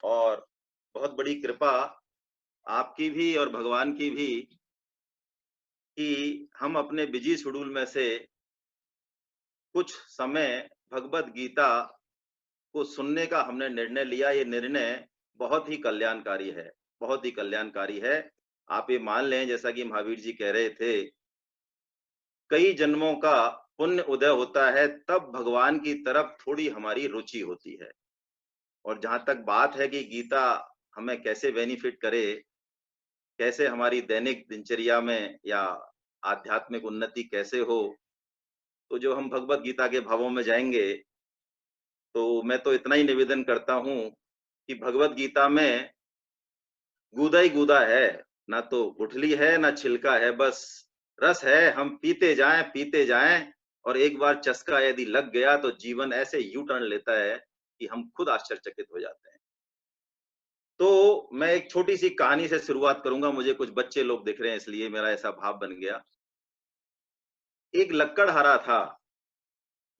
और बहुत बड़ी कृपा आपकी भी और भगवान की भी कि हम अपने बिजी शेड्यूल में से कुछ समय भगवत गीता को सुनने का हमने निर्णय लिया। ये निर्णय बहुत ही कल्याणकारी है, बहुत ही कल्याणकारी है। आप ये मान लें जैसा कि महावीर जी कह रहे थे, कई जन्मों का पुण्य उदय होता है तब भगवान की तरफ थोड़ी हमारी रुचि होती है। और जहाँ तक बात है कि गीता हमें कैसे बेनिफिट करे, कैसे हमारी दैनिक दिनचर्या में या आध्यात्मिक उन्नति कैसे हो, तो जो हम भगवत गीता के भावों में जाएँगे, तो मैं तो इतना ही निवेदन करता हूँ कि भगवत गीता में गूदा ही गूदा है, ना तो गुठली है, ना छिलका है, बस रस है, हम पीते जाएँ और एक बार चस्का यदि लग गया तो जीवन ऐसे यू टर्न लेता है कि हम खुद आश्चर्यचकित हो जाते हैं। तो मैं एक छोटी-सी कहानी से शुरुआत करूँगा, मुझे कुछ बच्चे लोग दिख रहे हैं इसलिए मेरा ऐसा भाव बन गया। एक लक्कड़हारा था,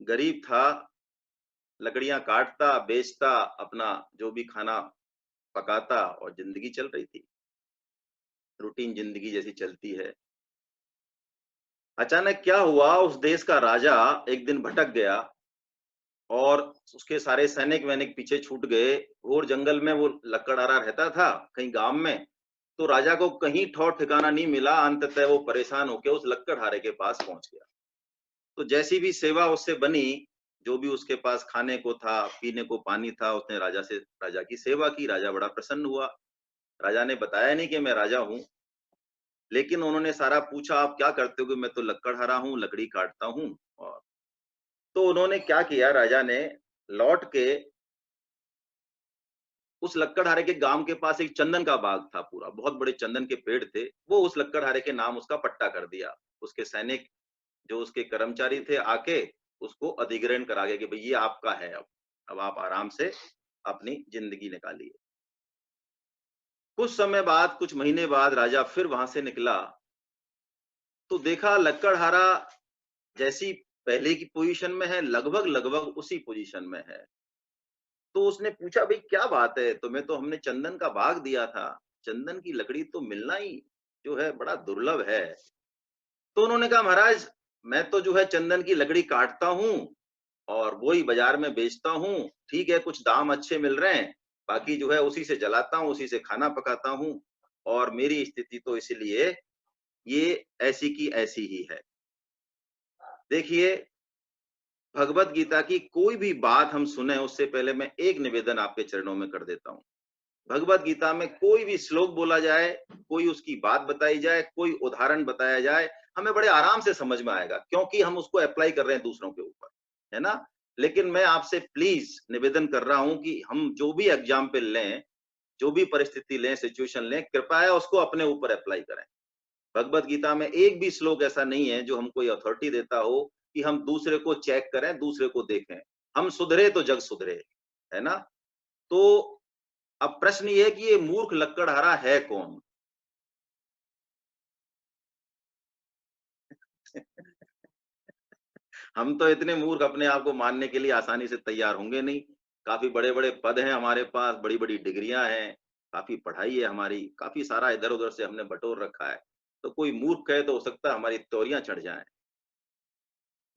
गरीब था, लकड़ियाँ काटता, बेचता, अपना जो भी खाना पकाता और ज़िंदगी चल रही थी, रूटीन ज़िंदगी जैसी चलती है। अचानक क्या हुआ, उस देश का राजा एक दिन भटक गया और उसके सारे सैनिक-वैनिक पीछे छूट गए। घोर जंगल में वो लकड़हारा रहता था, कहीं गाँव में, तो राजा को कहीं ठौर ठिकाना नहीं मिला, अंततः वो परेशान होके उस लक्कड़हारे के पास पहुँच गया। तो जैसी भी सेवा उससे बनी, जो भी उसके पास खाने को था, पीने को पानी था, उसने राजा की सेवा की, राजा बड़ा प्रसन्न हुआ। राजा ने बताया नहीं कि मैं राजा हूँ, लेकिन उन्होंने सारा पूछा, "आप क्या करते हो?" कि मैं तो लक्कड़हारा हूँ, लकड़ी काटता हूँ। और तो उन्होंने क्या किया, राजा ने लौट के उस लक्कड़हारे के गाँव के पास एक चंदन का बाग था पूरा, बहुत बड़े चंदन के पेड़ थे, वो उस लक्कड़हारे के नाम उसका पट्टा कर दिया। उसके सैनिक जो उसके कर्मचारी थे आके उसको अधिग्रहण करा गए कि भई ये आपका है अब। अब आप आराम से अपनी ज़िंदगी निकालिए। कुछ समय बाद, कुछ महीने बाद राजा फिर वहाँ से निकला, तो देखा लक्कड़हारा जैसी पहले की पोज़ीशन में है, लगभग-लगभग उसी पोज़ीशन में है। तो उसने पूछा, "भई क्या बात है? तुम्हें तो हमने चंदन का बाग दिया था। चंदन की लकड़ी तो मिलना ही जो है बड़ा दुर्लभ है।" तो उन्होंने कहा, "महाराज, मैं तो जो है चंदन की लकड़ी काटता हूँ और वो ही बाज़ार में बेचता हूँ। ठीक है, कुछ दाम अच्छे मिल रहे हैं, बाकी जो है उसी से जलाता हूँ, उसी से खाना पकाता हूँ और मेरी स्थिति तो इसलिए ये ऐसी की ऐसी ही है।" देखिए, भगवत गीता की कोई भी बात हम सुने उससे पहले मैं एक निवेदन आपके चरणों में कर देता हूँ। भगवत गीता में कोई भी श्लोक बोला जाए, कोई उसकी बात बताई जाए, कोई उदाहरण बताया जाए, हमें बड़े आराम से समझ में आएगा क्योंकि हम उसको अप्लाई कर रहे हैं दूसरों के ऊपर, है ना? लेकिन मैं आपसे प्लीज़ निवेदन कर रहा हूँ कि हम जो भी एग्ज़ाम्पल लें, जो भी परिस्थिति लें, सिचुएशन लें, कृपया उसको अपने ऊपर अप्लाई करें। भगवत गीता में एक भी श्लोक ऐसा नहीं है जो हमको ये अथॉरिटी देता हो कि हम दूसरे को चेक करें, दूसरे को देखें। हम सुधरे तो जग सुधरे, है ना? तो अब प्रश्न ये है कि ये मूर्ख लक्कड़हारा है कौन? हम तो इतने मूर्ख अपने आप को मानने के लिए आसानी से तैयार होंगे नहीं। काफ़ी बड़े-बड़े पद हैं हमारे पास, बड़ी-बड़ी डिग्रियाँ हैं, काफ़ी पढ़ाई है हमारी, काफ़ी सारा इधर-उधर से हमने बटोर रखा है। तो कोई मूर्ख कहे तो हो सकता है हमारी त्योरियाँ चढ़ जाएँ।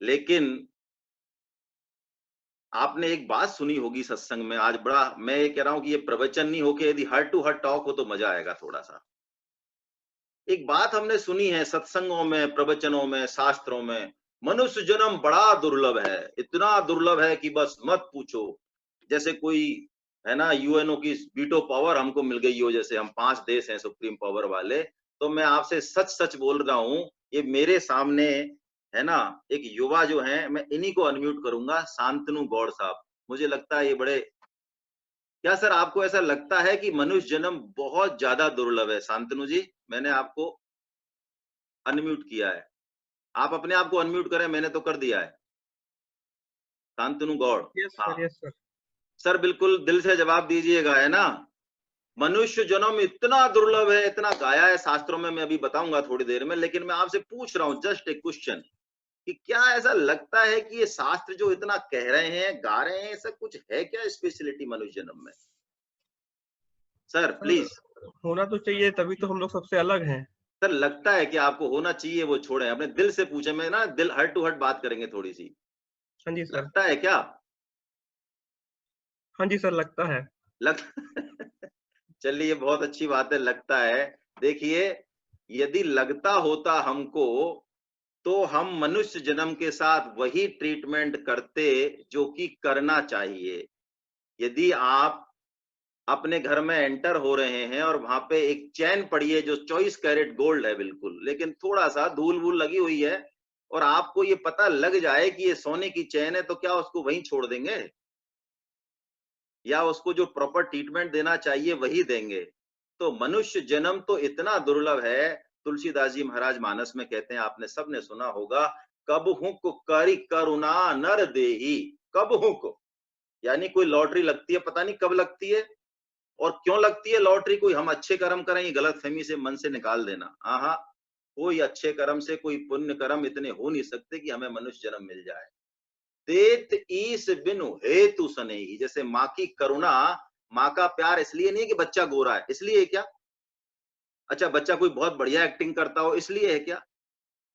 लेकिन आपने एक बात सुनी होगी सत्संग में, आज बड़ा मैं ये कह रहा हूँ कि ये प्रवचन नहीं होके यदि हार्ट टू हार्ट टॉक हो तो मज़ा आएगा थोड़ा-सा। एक बात हमने सुनी है सत्संगों में, प्रवचनों में, शास्त्रों में, मनुष्य जन्म बड़ा दुर्लभ है, इतना दुर्लभ है कि बस मत पूछो। जैसे कोई है ना यूएनओ की वीटो पावर हमको मिल गई हो, जैसे हम 5 देश हैं सुप्रीम पावर वाले, तो मैं आपसे सच-सच बोल रहा हूँ, ये मेरे सामने है ना, एक युवा जो हैं, मैं इन्हीं को अनम्यूट करूँगा, शांतनु गौड़ साहब। मुझे लगता है ये बड़े क्या सर आपको ऐसा लगता है कि मनुष्य जन्म बहुत ज़्यादा दुर्लभ है? शांतनु जी, मैंने आपको अनम्यूट किया है। आप अपने आप को अनम्यूट करें, मैंने तो कर दिया है। शांतनु गौड़। यस हाँ, सर, यस सर। सर बिल्कुल दिल से जवाब दीजिएगा, है ना? मनुष्य जन्म इतना दुर्लभ है, इतना गाया है शास्त्रों में, मैं अभी बताऊँगा थोड़ी देर में, लेकिन मैं आपसे पूछ रहा हूँ जस्ट ए क्वेश्चन कि क्या ऐसा लगता है कि ये शास्त्र जो इतना कह रहे हैं, गा रहे हैं, ऐसा कुछ है क्या स्पेशलिटी मनुष्य जन्म में? Sir sir, please. होना तो चाहिए, तभी तो हम लोग सबसे अलग हैं। सर लगता है कि आपको होना चाहिए, वो छोड़ें, अपने दिल से पूछे, मैं ना दिल हार्ट टू हार्ट बात करेंगे थोड़ी सी। हाँ जी सर। लगता है क्या? हाँ जी सर, लगता है। लग चलिए बहुत अच्छी बात है, लगता है। देखिए, यदि लगता होता हमको, तो हम मनुष्य जन्म के साथ वही ट्रीटमेंट करते जो कि करना चाहिए। यदि आप अपने घर में एंटर हो रहे हैं और वहां पे एक चैन पड़ी है जो 24 कैरेट गोल्ड है बिल्कुल, लेकिन थोड़ा सा धूल वूल लगी हुई है, और आपको ये पता लग जाए कि ये सोने की चैन है, तो क्या उसको वहीं छोड़ देंगे? या उसको जो प्रॉपर ट्रीटमेंट देना चाहिए वही देंगे? तो मनुष्य जन्म तो इतना दुर्लभ है, तुलसीदास जी महाराज मानस में कहते हैं, आपने सबने सुना होगा, कबहुक करि करुणा नर देहि। कबहुक यानी कोई लॉटरी लगती है, पता नहीं कब लगती है और क्यों लगती है लॉटरी, कोई हम अच्छे कर्म करें, ये गलतफहमी से मन से निकाल देना। हाँ, हाँ, कोई अच्छे कर्म से, कोई पुण्य कर्म इतने हो नहीं सकते कि हमें मनुष्य जन्म मिल जाए। तेत ईस बिनु हेतु सनेही, जैसे माँ की करुणा, माँ का प्यार इसलिए नहीं है कि बच्चा गोरा है, इसलिए है क्या? अच्छा, बच्चा कोई बहुत बढ़िया एक्टिंग करता हो इसलिए है क्या?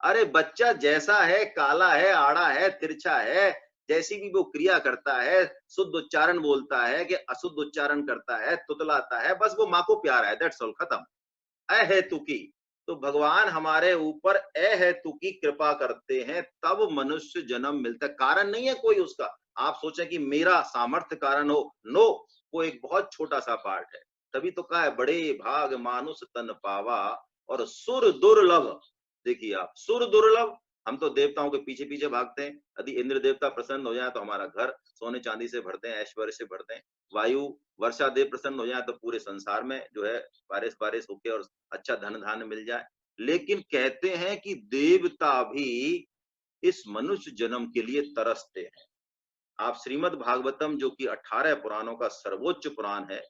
अरे बच्चा जैसा है, काला है, आड़ा है, तिरछा है, जैसी भी वो क्रिया करता है, शुद्ध उच्चारण बोलता है कि अशुद्ध उच्चारण करता है, तुतलाता है, बस वो माँ को प्यार है, दैट्स ऑल, खत्म। अहेतुकी, तो भगवान हमारे ऊपर अहेतुकी कृपा करते हैं, तब मनुष्य जन्म मिलता है, कारण नहीं है कोई उसका। आप सोचें कि मेरा सामर्थ्य कारण हो, नो, वो एक बहुत छोटा सा पार्ट है। तभी तो कहा है, बड़े भाग मानुष तन पावा और सुर दुर्लभ। देखिए आप, सुर दुर्लभ, हम तो देवताओं के पीछे पीछे भागते हैं, यदि इंद्र देवता प्रसन्न हो जाए तो हमारा घर सोने चांदी से भरते हैं, ऐश्वर्य से भरते हैं। वायु, वर्षा देव प्रसन्न हो जाए तो पूरे संसार में जो है बारिश बारिश होके और अच्छा धन धान्य मिल जाए। लेकिन कहते हैं कि देवता भी इस मनुष्य जन्म के लिए तरसते हैं। आप श्रीमद् भागवतम, जो कि 18 पुराणों का सर्वोच्च पुराण है,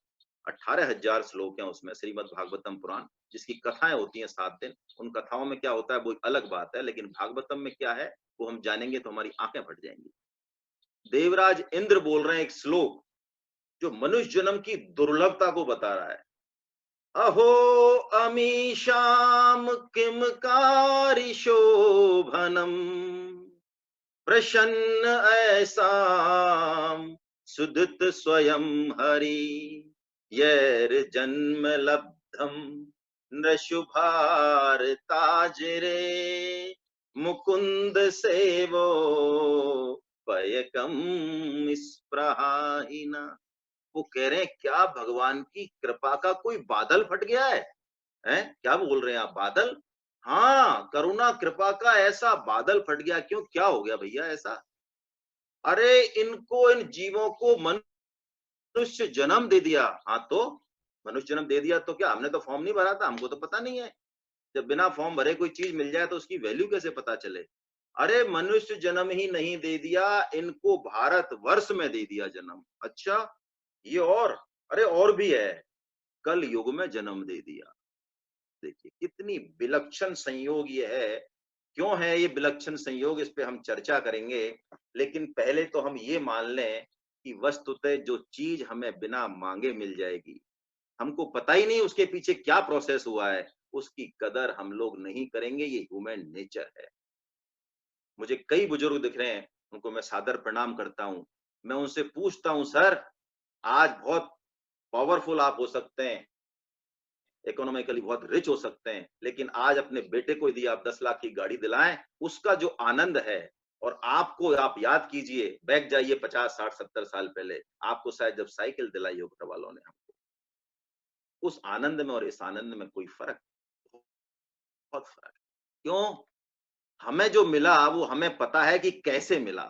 18,000 श्लोक हैं उसमें, श्रीमद् भागवतम पुराण, जिसकी कथाएं होती हैं 7 दिन। उन कथाओं में क्या होता है वो अलग बात है, लेकिन भागवतम में क्या है वो हम जानेंगे तो हमारी आंखें फट जाएंगी। देवराज इंद्र बोल रहे हैं एक श्लोक जो मनुष्य जन्म की दुर्लभता को बता रहा है। अहो अमीषाम किम शोभनम, प्रसन्न ऐसाम सुदत स्वयं हरि, यैर जन्म लब्धम नृशुभार ताजरे, मुकुंद सेवो पयकम स्प्रहाहिना। वो कह रहे हैं क्या भगवान की कृपा का कोई बादल फट गया है? हैं? क्या बोल रहे हैं आप, बादल? हाँ, करुणा कृपा का ऐसा बादल फट गया, क्यों, क्या हो गया भैया ऐसा? अरे इनको, इन जीवों को मनुष्य जन्म दे दिया। हाँ तो मनुष्य जन्म दे दिया तो क्या, हमने तो फॉर्म नहीं भरा था, हमको तो पता नहीं है। जब बिना फॉर्म भरे कोई चीज मिल जाए तो उसकी वैल्यू कैसे पता चले? अरे मनुष्य जन्म ही नहीं दे दिया, इनको भारत वर्ष में दे दिया जन्म। अच्छा, ये और, अरे और भी है, कल युग में जन्म दे दिया। देखिए कितनी विलक्षण संयोग ये है। क्यों है ये विलक्षण संयोग, इस पे हम चर्चा करेंगे। लेकिन पहले तो हम ये मान लें कि वस्तुतः जो चीज हमें बिना मांगे मिल जाएगी, हमको पता ही नहीं उसके पीछे क्या प्रोसेस हुआ है, उसकी कदर हम लोग नहीं करेंगे, ये ह्यूमन नेचर है। मुझे कई बुजुर्ग दिख रहे हैं, उनको मैं सादर प्रणाम करता हूँ। मैं उनसे पूछता हूँ, सर आज बहुत पावरफुल आप हो सकते हैं, इकोनॉमिकली बहुत रिच हो सकते हैं, लेकिन आज अपने बेटे को यदि आप 10 लाख की गाड़ी दिलाएं, उसका जो आनंद है, और आपको, आप याद कीजिए, बैक जाइए 50 60 70 साल पहले, आपको शायद जब साइकिल दिलाई हो घर वालों ने हमको, उस आनंद में और इस आनंद में कोई फर्क, बहुत फर्क। क्यों? हमें जो मिला वो हमें पता है कि कैसे मिला,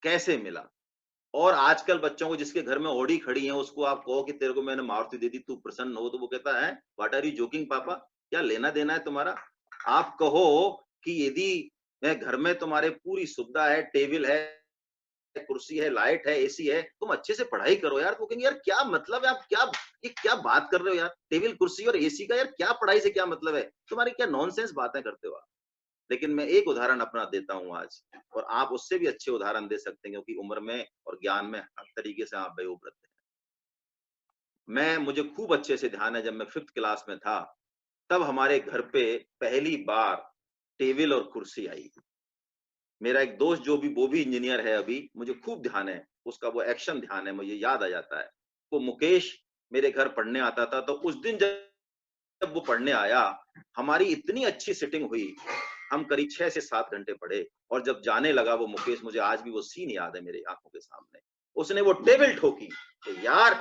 कैसे मिला। और आजकल बच्चों को, जिसके घर में ऑडी खड़ी है, उसको आप कहो कि तेरे को मैंने मारुति दे दी, तू प्रसन्न हो, तो वो कहता है व्हाट आर यू जोकिंग पापा, क्या लेना देना है तुम्हारा? आप कहो कि यदि मैं घर में, तुम्हारे पूरी सुविधा है, टेबल है, कुर्सी है, लाइट है, एसी है, तुम अच्छे से पढ़ाई करो यार, तो कहेंगे यार क्या मतलब है, आप क्या, ये क्या बात कर रहे हो यार, टेबल कुर्सी और एसी का यार क्या पढ़ाई से क्या मतलब है, तुम्हारी क्या नॉनसेंस बातें करते हो आप। लेकिन मैं एक उदाहरण अपना देता हूँ आज, और आप उससे भी अच्छे उदाहरण दे सकते हैं, क्योंकि उम्र में और ज्ञान में हर तरीके से आप वयोवृद्ध हैं। मुझे खूब अच्छे से ध्यान है, जब मैं 5th क्लास में था, तब हमारे घर पे पहली बार टेबल और कुर्सी आई। मेरा एक दोस्त वो भी इंजीनियर है अभी, मुझे खूब ध्यान है, उसका वो एक्शन ध्यान है, मुझे याद आ जाता है। वो मुकेश मेरे घर पढ़ने आता था, तो उस दिन जब वो पढ़ने आया, हमारी इतनी अच्छी सिटिंग हुई, हम करीब 6 से 7 घंटे पढ़े, और जब जाने लगा वो मुकेश, मुझे आज भी वो सीन याद है मेरी आँखों के सामने। उसने वो टेबल ठोकी, कि यार,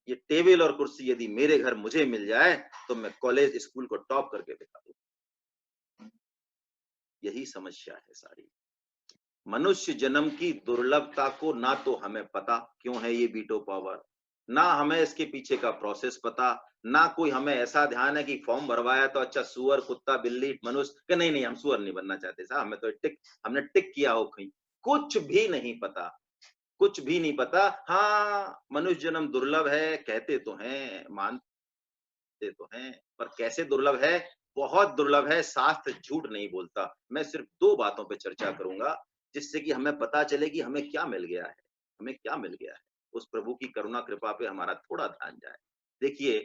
ये टेबल और कुर्सी यदि मेरे घर मुझे मिल जाए, तो मैं कॉलेज, स्कूल को टॉप करके दिखा दूँ। यही समस्या है सारी। मनुष्य जन्म की दुर्लभता को ना तो हमें पता क्यों है ये वीटो पावर, ना हमें इसके पीछे का प्रोसेस पता, ना कोई हमें ऐसा ध्यान है कि फॉर्म भरवाया तो अच्छा सुअर, कुत्ता, बिल्ली, मनुष्य, कि नहीं, हम सुअर नहीं बनना चाहते साहब, हमने टिक किया हो कहीं। कुछ भी नहीं पता, कुछ भी नहीं पता। हाँ, मनुष्य जन्म दुर्लभ है, कहते तो हैं, मानते तो हैं, पर कैसे दुर्लभ है? बहुत दुर्लभ है, शास्त्र झूठ नहीं बोलता। मैं सिर्फ 2 बातों पे चर्चा करूँगा, जिससे कि हमें पता चले कि हमें क्या मिल गया है, हमें क्या मिल गया है। उस प्रभु की करुणा कृपा पे हमारा थोड़ा ध्यान जाए। देखिए,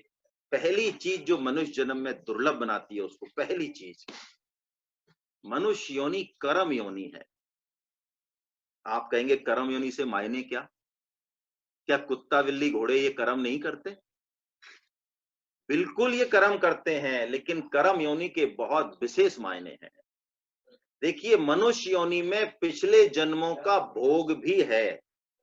पहली चीज़ जो मनुष्य जन्म में दुर्लभ बनाती है उसको, पहली चीज़, मनुष्य योनि कर्म योनि है। आप कहेंगे कर्म योनि से मायने क्या? क्या कुत्ता, बिल्ली, घोड़े ये कर्म नहीं करते? बिल्कुल ये कर्म करते हैं, लेकिन कर्म योनि के बहुत विशेष मायने हैं। देखिए, मनुष्य योनि में पिछले जन्मों का भोग भी है।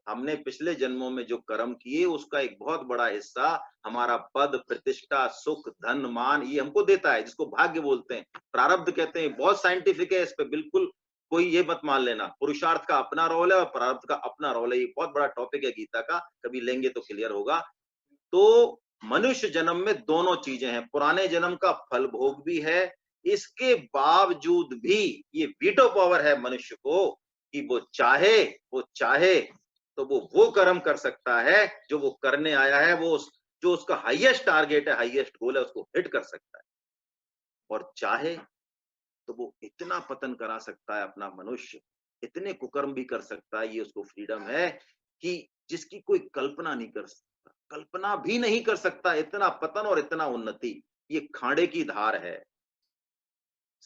हमने पिछले जन्मों में जो कर्म किए, उसका एक बहुत बड़ा हिस्सा हमारा पद, प्रतिष्ठा, सुख, धन, मान, ये हमको देता है, जिसको भाग्य बोलते हैं, प्रारब्ध कहते हैं। बहुत साइंटिफिक है, इस पे बिल्कुल कोई ये मत मान लेना। पुरुषार्थ का अपना रोल है और प्रारब्ध का अपना रोल है। ये बहुत बड़ा टॉपिक है गीता का, कभी लेंगे तो क्लियर होगा। तो मनुष्य जन्म में दोनों चीजें हैं, पुराने जन्म का फल भोग भी है, इसके बावजूद भी ये वीटो पावर है मनुष्य को, कि वो चाहे तो वो कर्म कर सकता है जो वो करने आया है, जो उसका हाईएस्ट टारगेट है, हाईएस्ट गोल है, उसको हिट कर सकता है। और चाहे तो वो इतना पतन करा सकता है अपना मनुष्य, इतने कुकर्म भी कर सकता है, ये उसको फ्रीडम है कि जिसकी कोई कल्पना नहीं कर सकता, कल्पना भी नहीं कर सकता, इतना पतन और इतना उन्नति। ये खाड़े की धार है,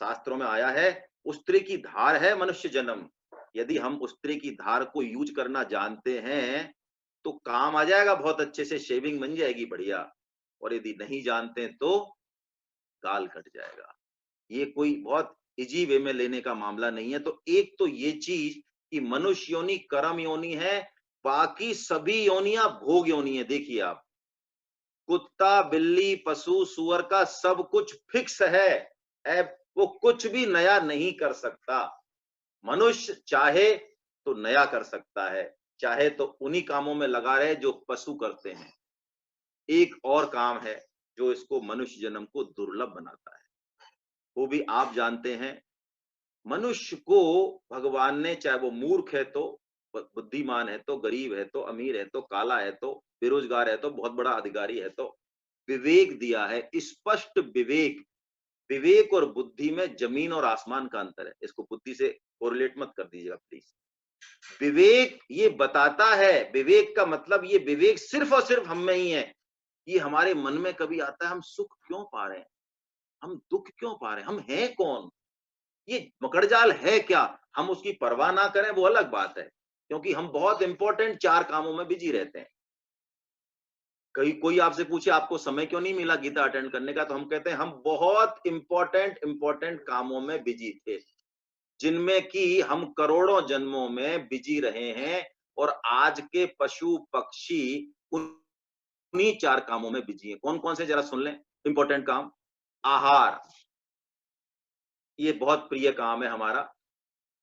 शास्त्रों में आया है, उस्त्री की धार है मनुष्य जन्म। यदि हम उस्त्री की धार को यूज करना जानते हैं, तो काम आ जाएगा, बहुत अच्छे से शेविंग बन जाएगी बढ़िया। और यदि नहीं जानते तो गाल कट जाएगा। ये कोई बहुत इजी वे में लेने का मामला नहीं है। तो एक तो ये चीज कि मनुष्य योनि कर्म योनि है, बाकी सभी योनियां भोग योनि है। देखिए आप, कुत्ता, बिल्ली, पशु, सुअर का सब कुछ फिक्स है। वो कुछ भी नया नहीं कर सकता। मनुष्य चाहे तो नया कर सकता है, चाहे तो उन्हीं कामों में लगा रहे जो पशु करते हैं। एक और काम है जो इसको मनुष्य जन्म को दुर्लभ बनाता है, वो भी आप जानते हैं। मनुष्य को भगवान ने, चाहे वो मूर्ख है तो, बुद्धिमान है तो, गरीब है तो, अमीर है तो, काला है तो, बेरोजगार है तो, बहुत बड़ा अधिकारी है तो, विवेक दिया है, स्पष्ट विवेक। विवेक और बुद्धि में जमीन और आसमान का अंतर है, इसको बुद्धि से कोरिलेट मत कर दीजिएगा प्लीज। विवेक ये बताता है, विवेक का मतलब, ये विवेक सिर्फ और सिर्फ हम में ही है। ये हमारे मन में कभी आता है, हम सुख क्यों पा रहे हैं, हम दुख क्यों पा रहे हैं, हम हैं कौन, ये मकड़जाल है क्या, हम उसकी परवाह ना करें वो अलग बात है, क्योंकि हम बहुत इंपॉर्टेंट 4 कामों में बिजी रहते हैं। कहीं कोई आपसे पूछे आपको समय क्यों नहीं मिला गीता अटेंड करने का, तो हम कहते हैं हम बहुत इंपॉर्टेंट कामों में बिजी थे, जिनमें कि हम करोड़ों जन्मों में बिजी रहे हैं। और आज के पशु पक्षी उन्हीं 4 कामों में बिजी हैं। कौन कौन से, जरा सुन लें इंपॉर्टेंट काम। आहार, ये बहुत प्रिय काम है हमारा,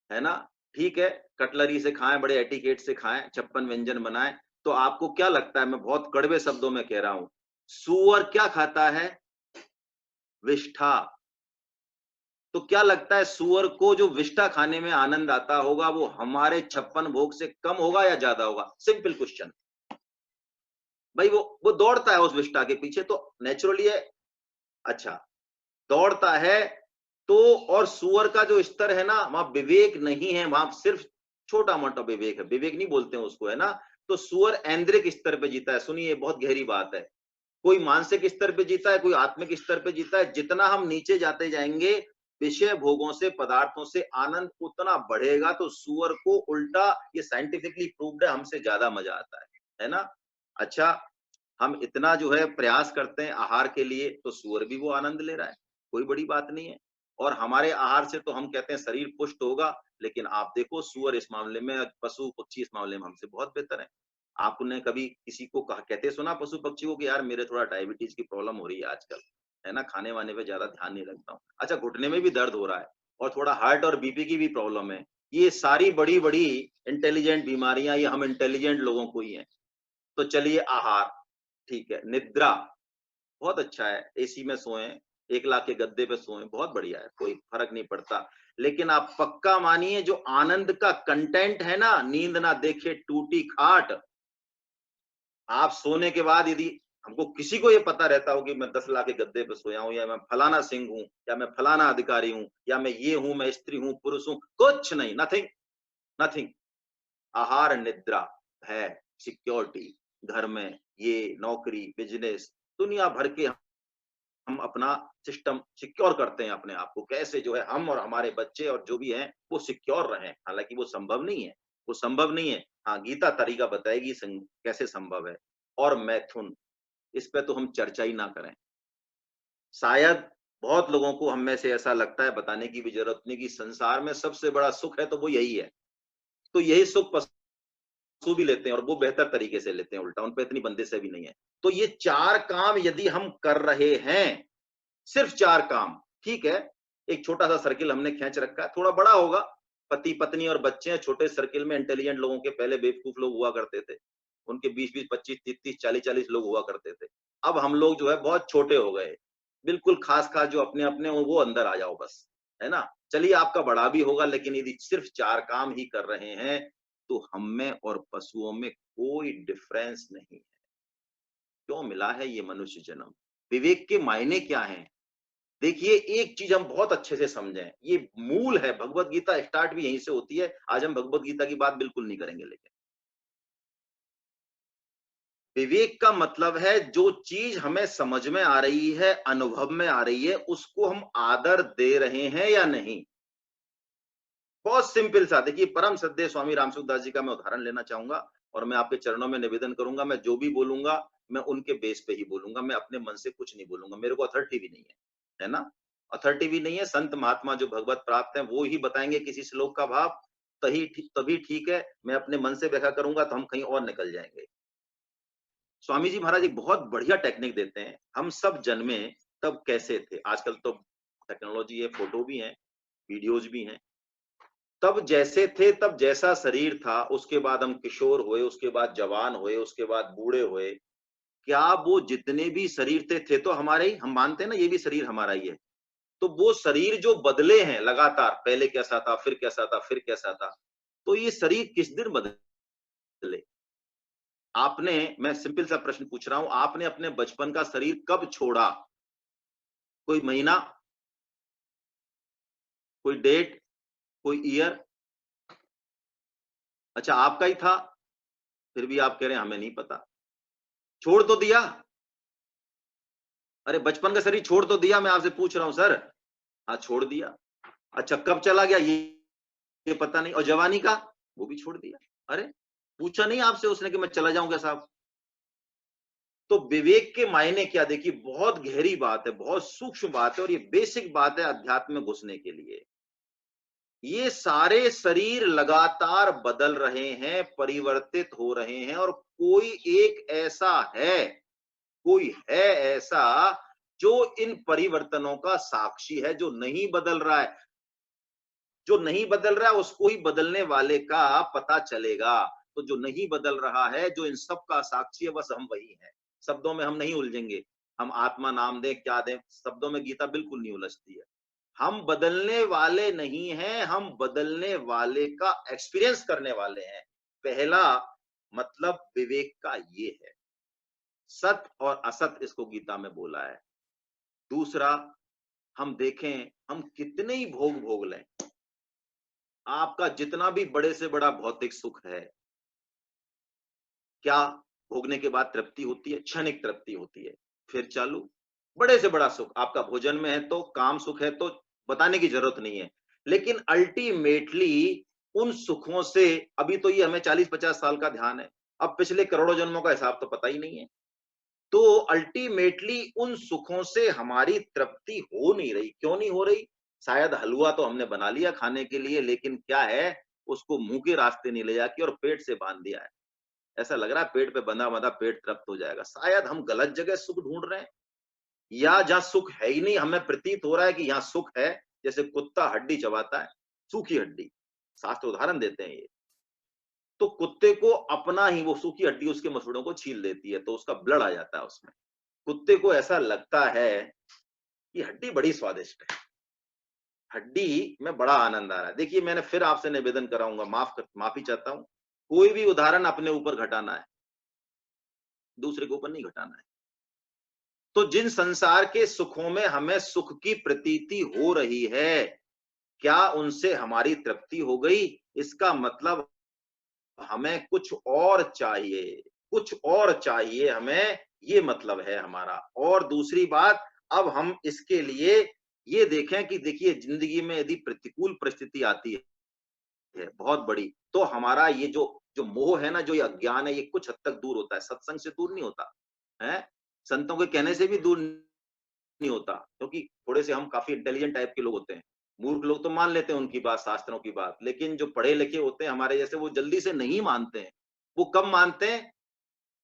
है ना? ठीक है, कटलरी से खाएं, बड़े एटिकेट से खाएं, 56 व्यंजन बनाएं। तो आपको क्या लगता है, मैं बहुत कड़वे शब्दों में कह रहा हूं, सुअर क्या खाता है, विष्ठा। तो क्या लगता है, सुअर को जो विष्ठा खाने में आनंद आता होगा, वो हमारे 56 भोग से कम होगा या ज्यादा होगा? Simple question. भाई वो दौड़ता है उस विष्ठा के पीछे, तो नेचुरली है। अच्छा, दौड़ता है तो, और सुअर का जो स्तर है ना, वहां विवेक नहीं है, वहां सिर्फ छोटा मोटा विवेक है, विवेक नहीं बोलते हैं उसको, है ना? तो सूअर ऐन्द्रिक स्तर पे जीता है। सुनिए, बहुत गहरी बात है। कोई मानसिक स्तर पे जीता है, कोई आत्मिक स्तर पे जीता है। जितना हम नीचे जाते जाएंगे विषय भोगों से, पदार्थों से आनंद उतना बढ़ेगा। तो सूअर को उल्टा, ये साइंटिफिकली प्रूव्ड है, हमसे ज्यादा मजा आता है ना? अच्छा, हम इतना जो है प्रयास करते हैं आहार के लिए, तो सूअर भी वो आनंद ले रहा है, कोई बड़ी बात नहीं है। और हमारे आहार से तो हम कहते हैं शरीर पुष्ट होगा, लेकिन आप देखो सूअर इस मामले में, पशु पक्षी इस मामले में हमसे बहुत बेहतर है। आपने कभी किसी को कहा, कहते सुना पशु पक्षियों को, यार मेरे थोड़ा डायबिटीज की प्रॉब्लम हो रही है आजकल, है ना, खाने वाने पे ज्यादा ध्यान नहीं रखता हूँ। अच्छा, घुटने में भी दर्द हो रहा है और थोड़ा हार्ट और बीपी की भी प्रॉब्लम है। ये सारी बड़ी बड़ी इंटेलिजेंट बीमारियां ये हम इंटेलिजेंट लोगों को ही है। तो चलिए, आहार ठीक है, निद्रा बहुत अच्छा है, एसी में सोएं, 1 लाख के गद्दे पे सोएं, बहुत बढ़िया है, कोई फर्क नहीं पड़ता। लेकिन आप पक्का मानिए, जो आनंद का कंटेंट है ना, नींद ना देखे टूटी खाट। आप सोने के बाद यदि हमको किसी को ये पता रहता हो कि मैं 10 लाख के गद्दे पे सोया हूँ, या मैं फलाना सिंह हूँ, या मैं फलाना अधिकारी हूँ, या मैं ये हूँ, मैं स्त्री हूँ, पुरुष हूँ, कुछ नहीं, नथिंग, नथिंग। आहार, निद्रा है, सिक्योरिटी, घर में ये नौकरी, बिजनेस, दुनिया भर के हम अपना सिस्टम सिक्योर करते हैं अपने आप को। कैसे जो है हम और हमारे बच्चे और जो भी हैं वो सिक्योर रहें। हालाँकि वो संभव नहीं है, वो संभव नहीं है। हाँ, गीता तरीका बताएगी कैसे संभव है। और मैथुन, इस पे तो हम चर्चा ही ना करें। शायद बहुत लोगों को हम में से ऐसा लगता है, बताने की भी ज़रूरत नहीं, कि संसार में सबसे बड़ा सुख है तो वो यही है। तो यही सुख पशु भी लेते हैं और वो बेहतर तरीके से लेते हैं उल्टा, उन पे इतनी बंदिशें भी नहीं है। तो ये 4 काम यदि हम कर रहे हैं, सिर्फ 4 काम, ठीक है। एक छोटा-सा सर्किल हमने खींच रखा है, थोड़ा बड़ा होगा। पति-पत्नी और बच्चे हैं, छोटे सर्किल में इंटेलिजेंट लोगों के पहले बेवकूफ लोग हुआ करते थे। उनके 20-20, 25, 30-30, 40-40 लोग हुआ करते थे। अब हम लोग जो है बहुत छोटे हो गए। बिल्कुल खास-खास जो अपने-अपने हो वो अंदर आ जाओ बस, है ना? चलिए, आपका बड़ा भी होगा, लेकिन यदि सिर्फ 4 काम ही कर रहे हैं, तो हम में और पशुओं में कोई डिफरेंस नहीं है। क्यों मिला है ये मनुष्य जन्म? विवेक के मायने क्या हैं? देखिए, एक चीज हम बहुत अच्छे से समझें, ये मूल है, भगवत गीता स्टार्ट भी यहीं से होती है। आज हम भगवत गीता की बात बिल्कुल नहीं करेंगे, लेकिन विवेक का मतलब है जो चीज हमें समझ में आ रही है, अनुभव में आ रही है, उसको हम आदर दे रहे हैं या नहीं। बहुत सिंपल सा, देखिए, परम श्रद्धेय स्वामी रामसुखदास जी का मैं उदाहरण लेना चाहूंगा और मैं आपके चरणों में निवेदन करूंगा, मैं जो भी बोलूंगा मैं उनके बेस पे ही बोलूंगा, मैं अपने मन से कुछ नहीं बोलूंगा, मेरे को अथॉरिटी भी नहीं है ना? अथॉरिटी भी नहीं है। संत महात्मा जो भगवत प्राप्त हैं वो ही बताएंगे किसी श्लोक का भाव, तभी ठीक है। मैं अपने मन से व्याख्या करूंगा तो हम कहीं और निकल जाएंगे। स्वामी जी महाराज एक बहुत बढ़िया टेक्निक देते हैं। हम सब जन्मे तब कैसे थे? आजकल तो टेक्नोलॉजी है, फोटो भी है, वीडियोज भी हैं। तब जैसे थे, तब जैसा शरीर था, उसके बाद हम किशोर हुए, उसके बाद जवान हुए, उसके बाद बूढ़े हुए। क्या वो जितने भी शरीर थे तो हमारे ही? हम मानते हैं ना ये भी शरीर हमारा ही है। तो वो शरीर जो बदले हैं लगातार, पहले कैसा था, फिर कैसा था, फिर कैसा था, तो ये शरीर किस दिन बदले? आपने, मैं सिंपल सा प्रश्न पूछ रहा हूं, आपने अपने बचपन का शरीर कब छोड़ा? कोई महीना, कोई डेट, कोई ईयर? अच्छा, आपका ही था, फिर भी आप कह रहे हैं हमें नहीं पता। छोड़ तो दिया। अरे, बचपन का शरीर छोड़ तो दिया, मैं आपसे पूछ रहा हूं सर। हाँ, छोड़ दिया। अच्छा, कब चला गया ये पता नहीं। और जवानी का? वो भी छोड़ दिया। अरे, पूछा नहीं आपसे उसने कि मैं चला जाऊंगा साहब? तो विवेक के मायने क्या? देखिए, बहुत गहरी बात है, बहुत सूक्ष्म बात है, और ये बेसिक बात है अध्यात्म में घुसने के लिए। ये सारे शरीर लगातार बदल रहे हैं, परिवर्तित हो रहे हैं, और कोई है ऐसा जो इन परिवर्तनों का साक्षी है, जो नहीं बदल रहा है। जो नहीं बदल रहा है उसको ही बदलने वाले का पता चलेगा। तो जो नहीं बदल रहा है, जो इन सब का साक्षी है, बस हम वही हैं। शब्दों में हम नहीं उलझेंगे। हम आत्मा नाम दें, क्या दें, शब्दों में गीता बिल्कुल नहीं उलझती है। हम बदलने वाले नहीं हैं, हम बदलने वाले का एक्सपीरियंस करने वाले हैं। पहला मतलब विवेक का ये है। सत और असत इसको गीता में बोला है। दूसरा, हम देखें, हम कितने ही भोग भोग लें, आपका जितना भी बड़े से बड़ा भौतिक सुख है, क्या भोगने के बाद तृप्ति होती है? क्षणिक तृप्ति होती है। फिर चालू, बड़े से बड़ा सुख आपका भोजन में है तो, काम सुख है तो बताने की जरूरत नहीं है। लेकिन अल्टीमेटली उन सुखों से, अभी तो ये हमें 40-50 साल का ध्यान है, अब पिछले करोड़ों जन्मों का हिसाब तो पता ही नहीं है। तो अल्टीमेटली उन सुखों से हमारी तृप्ति हो नहीं रही। क्यों नहीं हो रही? शायद हलवा तो हमने बना लिया खाने के लिए, लेकिन क्या है, उसको मुंह के रास्ते नहीं ले जाके और पेट से बांध दिया है। ऐसा लग रहा है पेट पे बंधा बंधा पेट तृप्त हो जाएगा। शायद हम गलत जगह सुख ढूंढ रहे हैं, या जहाँ सुख है ही नहीं, हमें प्रतीत हो रहा है कि यहाँ सुख है। जैसे कुत्ता हड्डी चबाता है, सूखी हड्डी, शास्त्र उदाहरण देते हैं ये। तो कुत्ते को अपना ही वो सूखी हड्डी उसके मसूड़ों को छील देती है, तो उसका ब्लड आ जाता है उसमें। कुत्ते को ऐसा लगता है कि हड्डी बड़ी स्वादिष्ट है, हड्डी में बड़ा आनंद आ रहा है। देखिए, मैंने फिर आपसे निवेदन कराऊंगा, माफी चाहता हूं, कोई भी उदाहरण अपने ऊपर घटाना है, दूसरे के ऊपर नहीं घटाना है। तो जिन संसार के सुखों में हमें सुख की प्रतीति हो रही है, क्या उनसे हमारी तृप्ति हो गई? इसका मतलब हमें कुछ और चाहिए, कुछ और चाहिए हमें, ये मतलब है हमारा। और दूसरी बात, अब हम इसके लिए ये देखें कि देखिए, जिंदगी में यदि प्रतिकूल परिस्थिति आती है बहुत बड़ी, तो हमारा ये जो जो मोह है ना, जो ये अज्ञान है, ये कुछ हद तक दूर होता है। सत्संग से दूर नहीं होता है, संतों के कहने से भी दूर नहीं होता, क्योंकि थोड़े से हम काफी इंटेलिजेंट टाइप के लोग होते हैं। मूर्ख लोग तो मान लेते हैं उनकी बात, शास्त्रों की बात, लेकिन जो पढ़े लिखे होते हैं हमारे जैसे, वो जल्दी से नहीं मानते हैं। वो कब मानते हैं?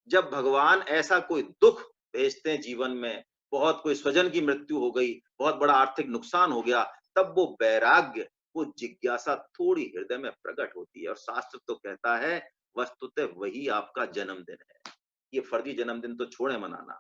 जब भगवान ऐसा कोई दुख भेजते हैं जीवन में, बहुत कोई स्वजन की मृत्यु हो गई, बहुत बड़ा आर्थिक नुकसान हो गया, तब वो वैराग्य, वो जिज्ञासा थोड़ी हृदय में प्रकट होती है। और शास्त्र तो कहता है, वस्तुतः वही आपका जन्मदिन है। ये फर्जी जन्मदिन तो छोड़े मनाना।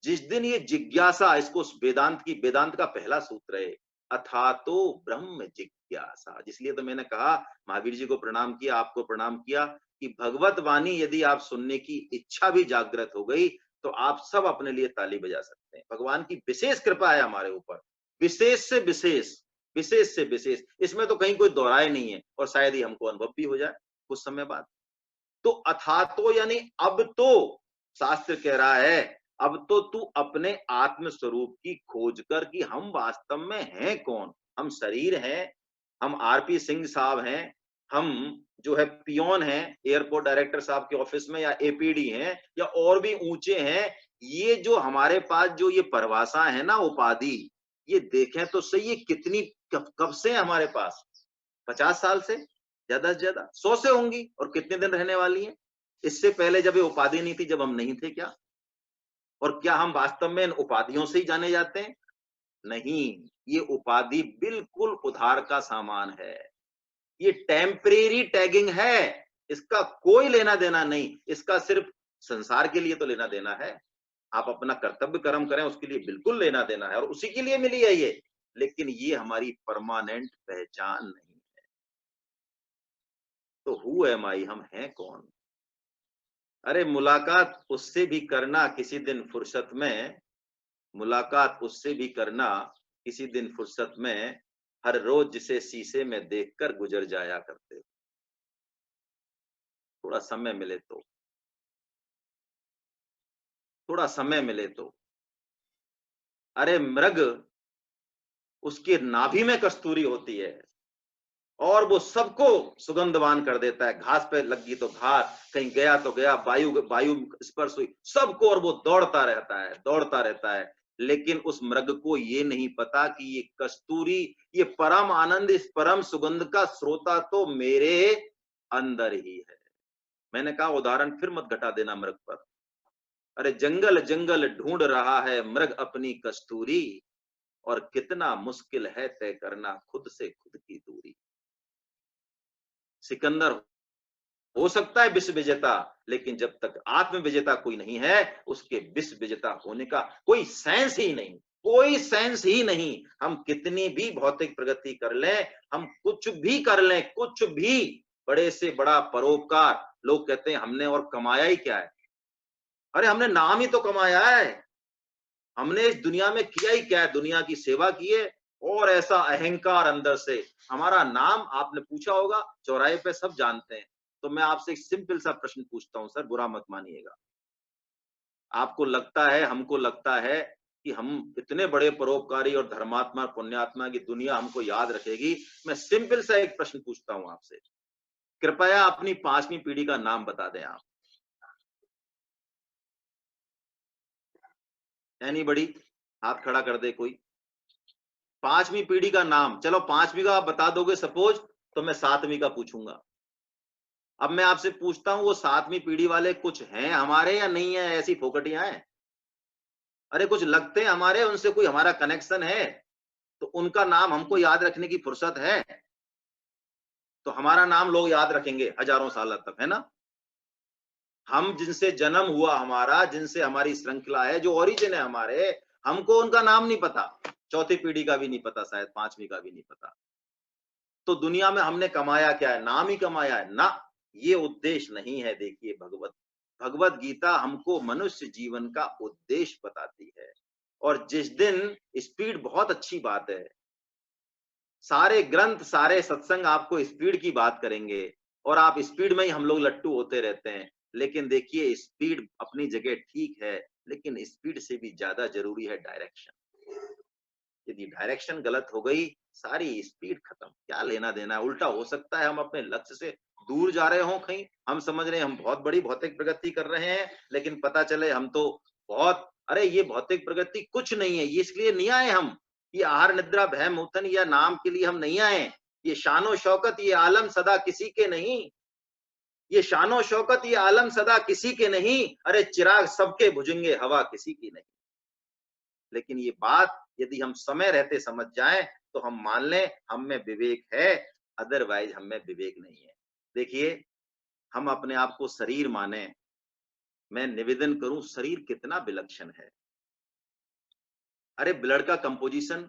जिस दिन ये जिज्ञासा, इसको वेदांत का पहला सूत्र है, अथातो ब्रह्म जिज्ञासा। इसलिए तो मैंने कहा, महावीर जी को प्रणाम किया, आपको प्रणाम किया, कि भगवत वाणी यदि आप सुनने की इच्छा भी जागृत हो गई, तो आप सब अपने लिए ताली बजा सकते हैं। भगवान की विशेष कृपा है हमारे ऊपर, विशेष से विशेष, विशेष से विशेष, इसमें तो कहीं कोई दोहराए नहीं है। और शायद ही हमको अनुभव भी हो जाए कुछ समय बाद। तो अथातो यानी अब तो, शास्त्र कह रहा है, अब तो तू अपने आत्म स्वरूप की खोज कर कि हम वास्तव में हैं कौन। हम शरीर हैं, हम आरपी सिंह साहब हैं, हम जो है पियोन हैं एयरपोर्ट डायरेक्टर साहब के ऑफिस में, या एपीडी हैं, या और भी ऊंचे हैं। ये जो हमारे पास जो ये परिभाषा है ना, उपाधि, ये देखें तो सही, ये कितनी कब से है हमारे पास? 50 साल से, ज्यादा से ज्यादा 100 से होंगी, और कितने दिन रहने वाली है? इससे पहले जब ये उपाधि नहीं थी, जब हम नहीं थे क्या? और क्या हम वास्तव में इन उपाधियों से ही जाने जाते हैं? नहीं, ये उपाधि बिल्कुल उधार का सामान है। ये टेम्परेरी टैगिंग है, इसका कोई लेना देना नहीं। इसका सिर्फ संसार के लिए तो लेना देना है, आप अपना कर्तव्य कर्म करें, उसके लिए बिल्कुल लेना देना है, और उसी के लिए मिली है ये। लेकिन ये हमारी परमानेंट पहचान नहीं। तो हु एम आई, हम हैं कौन? अरे मुलाकात उससे भी करना किसी दिन फुर्सत में, मुलाकात उससे भी करना किसी दिन फुर्सत में, हर रोज जिसे शीशे में देखकर गुजर जाया करते हो। थोड़ा समय मिले तो, थोड़ा समय मिले तो। अरे मृग, उसके नाभि में कस्तूरी होती है, और वो सबको सुगंधवान कर देता है। घास पे लगी तो घास, कहीं गया तो गया, वायु वायु स्पर्श हुई सबको, और वो दौड़ता रहता है, दौड़ता रहता है। लेकिन उस मृग को ये नहीं पता कि ये कस्तूरी, ये परम आनंद, इस परम सुगंध का स्रोता तो मेरे अंदर ही है। मैंने कहा, उदाहरण फिर मत घटा देना मृग पर। अरे जंगल जंगल ढूंढ रहा है मृग अपनी कस्तूरी, और कितना मुश्किल है तय करना खुद से खुद की दूरी। सिकंदर हो सकता है विश्व विजेता, लेकिन जब तक आत्म विजेता कोई नहीं है, उसके विश्व विजेता होने का कोई सेंस ही नहीं, कोई सेंस ही नहीं। हम कितनी भी भौतिक प्रगति कर लें, हम कुछ भी कर लें, कुछ भी बड़े से बड़ा परोपकार, लोग कहते हैं हमने और कमाया ही क्या है? अरे हमने नाम ही तो कमाया है, हमने इस दुनिया में किया ही क्या है? दुनिया की सेवा की है। और ऐसा अहंकार अंदर से, हमारा नाम आपने पूछा होगा, चौराहे पे सब जानते हैं, तो मैं आपसे एक सिंपल सा प्रश्न पूछता हूँ सर, बुरा मत मानिएगा। आपको लगता है, हमको लगता है कि हम इतने बड़े परोपकारी और धर्मात्मा, पुण्यात्मा की दुनिया हमको याद रखेगी? मैं सिंपल सा एक प्रश्न पूछता हूँ आपसे। कृपया अपनी 5वीं पीढ़ी का नाम बता दें आप। एनीबॉडी? हाथ खड़ा कर दे कोई। 5वीं पीढ़ी का नाम, चलो 5वीं का आप बता दोगे सपोज, तो मैं 7वीं का पूछूंगा। अब मैं आपसे पूछता हूं, वो 7वीं पीढ़ी वाले कुछ हैं हमारे या नहीं है, ऐसी फोकटियां हैं? अरे कुछ लगते हैं हमारे, उनसे कोई हमारा कनेक्शन है, तो उनका नाम हमको याद रखने की फुर्सत है, तो हमारा नाम लोग याद रखेंगे हजारों साल तक, है ना? हम जिनसे जन्म हुआ हमारा, जिनसे हमारी श्रृंखला है, जो ओरिजिन है हमारे, हमको उनका नाम नहीं पता। चौथी पीढ़ी का भी नहीं पता, शायद 5वीं का भी नहीं पता। तो दुनिया में हमने कमाया क्या है? नाम ही कमाया है ना? ये उद्देश्य नहीं है। देखिए, भगवत गीता हमको मनुष्य जीवन का उद्देश्य बताती है। और जिस दिन स्पीड, बहुत अच्छी बात है, सारे ग्रंथ, सारे सत्संग आपको स्पीड की बात करेंगे और आप स्पीड में ही, हम लोग लट्टू होते रहते हैं। लेकिन देखिए, स्पीड अपनी जगह ठीक है, लेकिन स्पीड से भी ज्यादा जरूरी है डायरेक्शन। यदि डायरेक्शन गलत हो गई, सारी स्पीड खत्म। क्या लेना देना है? उल्टा हो सकता है हम अपने लक्ष्य से दूर जा रहे हो कहीं, हम समझ रहे हैं हम बहुत बड़ी भौतिक प्रगति कर रहे हैं, लेकिन पता चले हम तो बहुत, अरे ये भौतिक प्रगति कुछ नहीं है। ये इसलिए नहीं आए हम, ये आहार निद्रा भय मोचन या नाम के लिए हम नहीं आए। ये शानो शौकत, ये आलम सदा किसी के नहीं। ये शानो शौकत, ये आलम सदा किसी के नहीं। अरे चिराग सबके बुझेंगे, हवा किसी की नहीं। लेकिन ये बात यदि हम समय रहते समझ जाएं, तो हम मान लें हम में विवेक है, अदरवाइज हम में विवेक नहीं है। देखिए, हम अपने आप को शरीर माने, मैं निवेदन करूं, शरीर कितना विलक्षण है। अरे ब्लड का कंपोजिशन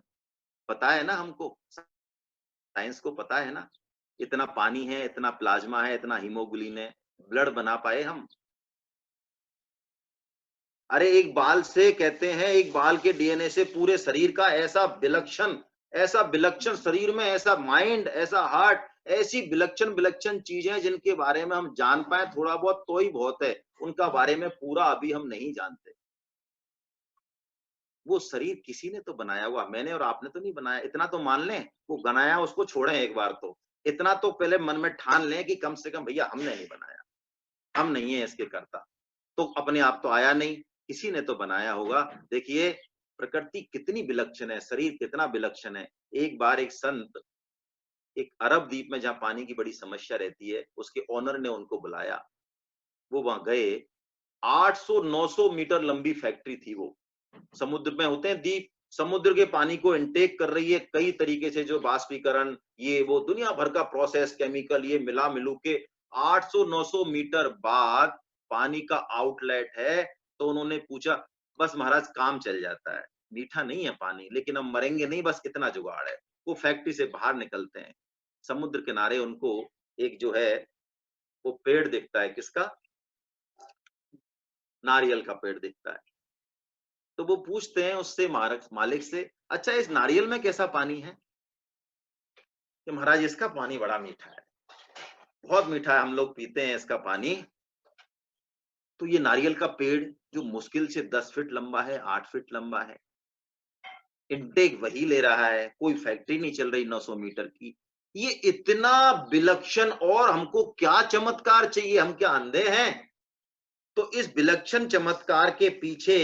पता है ना हमको, साइंस को पता है ना, इतना पानी है, इतना प्लाज्मा है, इतना हीमोग्लोबिन है, ब्लड बना पाए हम? अरे एक बाल से, कहते हैं एक बाल के डीएनए से पूरे शरीर का ऐसा विलक्षण शरीर में, ऐसा माइंड, ऐसा हार्ट, ऐसी विलक्षण विलक्षण चीजें जिनके बारे में हम जान पाए थोड़ा बहुत तो ही बहुत है, उनका बारे में पूरा अभी हम नहीं जानते। वो शरीर किसी ने तो बनाया हुआ, मैंने और आपने तो नहीं बनाया, इतना तो मान लें। वो बनाया, उसको छोड़ें एक बार, तो इतना तो पहले मन में ठान लें कि कम से कम भैया हमने नहीं बनाया, हम नहीं है इसके कर्ता। तो अपने आप तो आया नहीं, किसी ने तो बनाया होगा। देखिए, प्रकृति कितनी विलक्षण है, शरीर कितना विलक्षण है। एक बार एक संत, एक अरब द्वीप में जहाँ पानी की बड़ी समस्या रहती है, उसके ओनर ने उनको बुलाया। वो वहां गए, 800-900 मीटर लंबी फैक्ट्री थी वो। समुद्र में होते हैं द्वीप, समुद्र के पानी को इनटेक कर रही है कई तरीके से, जो बाष्पीकरण, ये वो दुनिया भर का प्रोसेस, केमिकल, ये मिला मिलू के 800-900 मीटर बाद पानी का आउटलेट है। तो उन्होंने पूछा, बस महाराज काम चल जाता है, मीठा नहीं है पानी, लेकिन हम मरेंगे नहीं, बस इतना जुगाड़ है। वो फैक्ट्री से बाहर निकलते हैं, समुद्र किनारे उनको एक जो है वो पेड़ दिखता है, किसका? नारियल का पेड़ दिखता है। तो वो पूछते हैं उससे, मालिक से, अच्छा इस नारियल में कैसा पानी है? कि महाराज इसका पानी बड़ा मीठा है, बहुत मीठा है, हम लोग पीते हैं इसका पानी। तो ये नारियल का पेड़ जो मुश्किल से 10 फीट लंबा है, 8 फीट लंबा है, इनटेक वही ले रहा है, कोई फैक्ट्री नहीं चल रही 900 मीटर की। ये इतना विलक्षण, और हमको क्या चमत्कार चाहिए? हम क्या अंधे हैं? तो इस विलक्षण चमत्कार के पीछे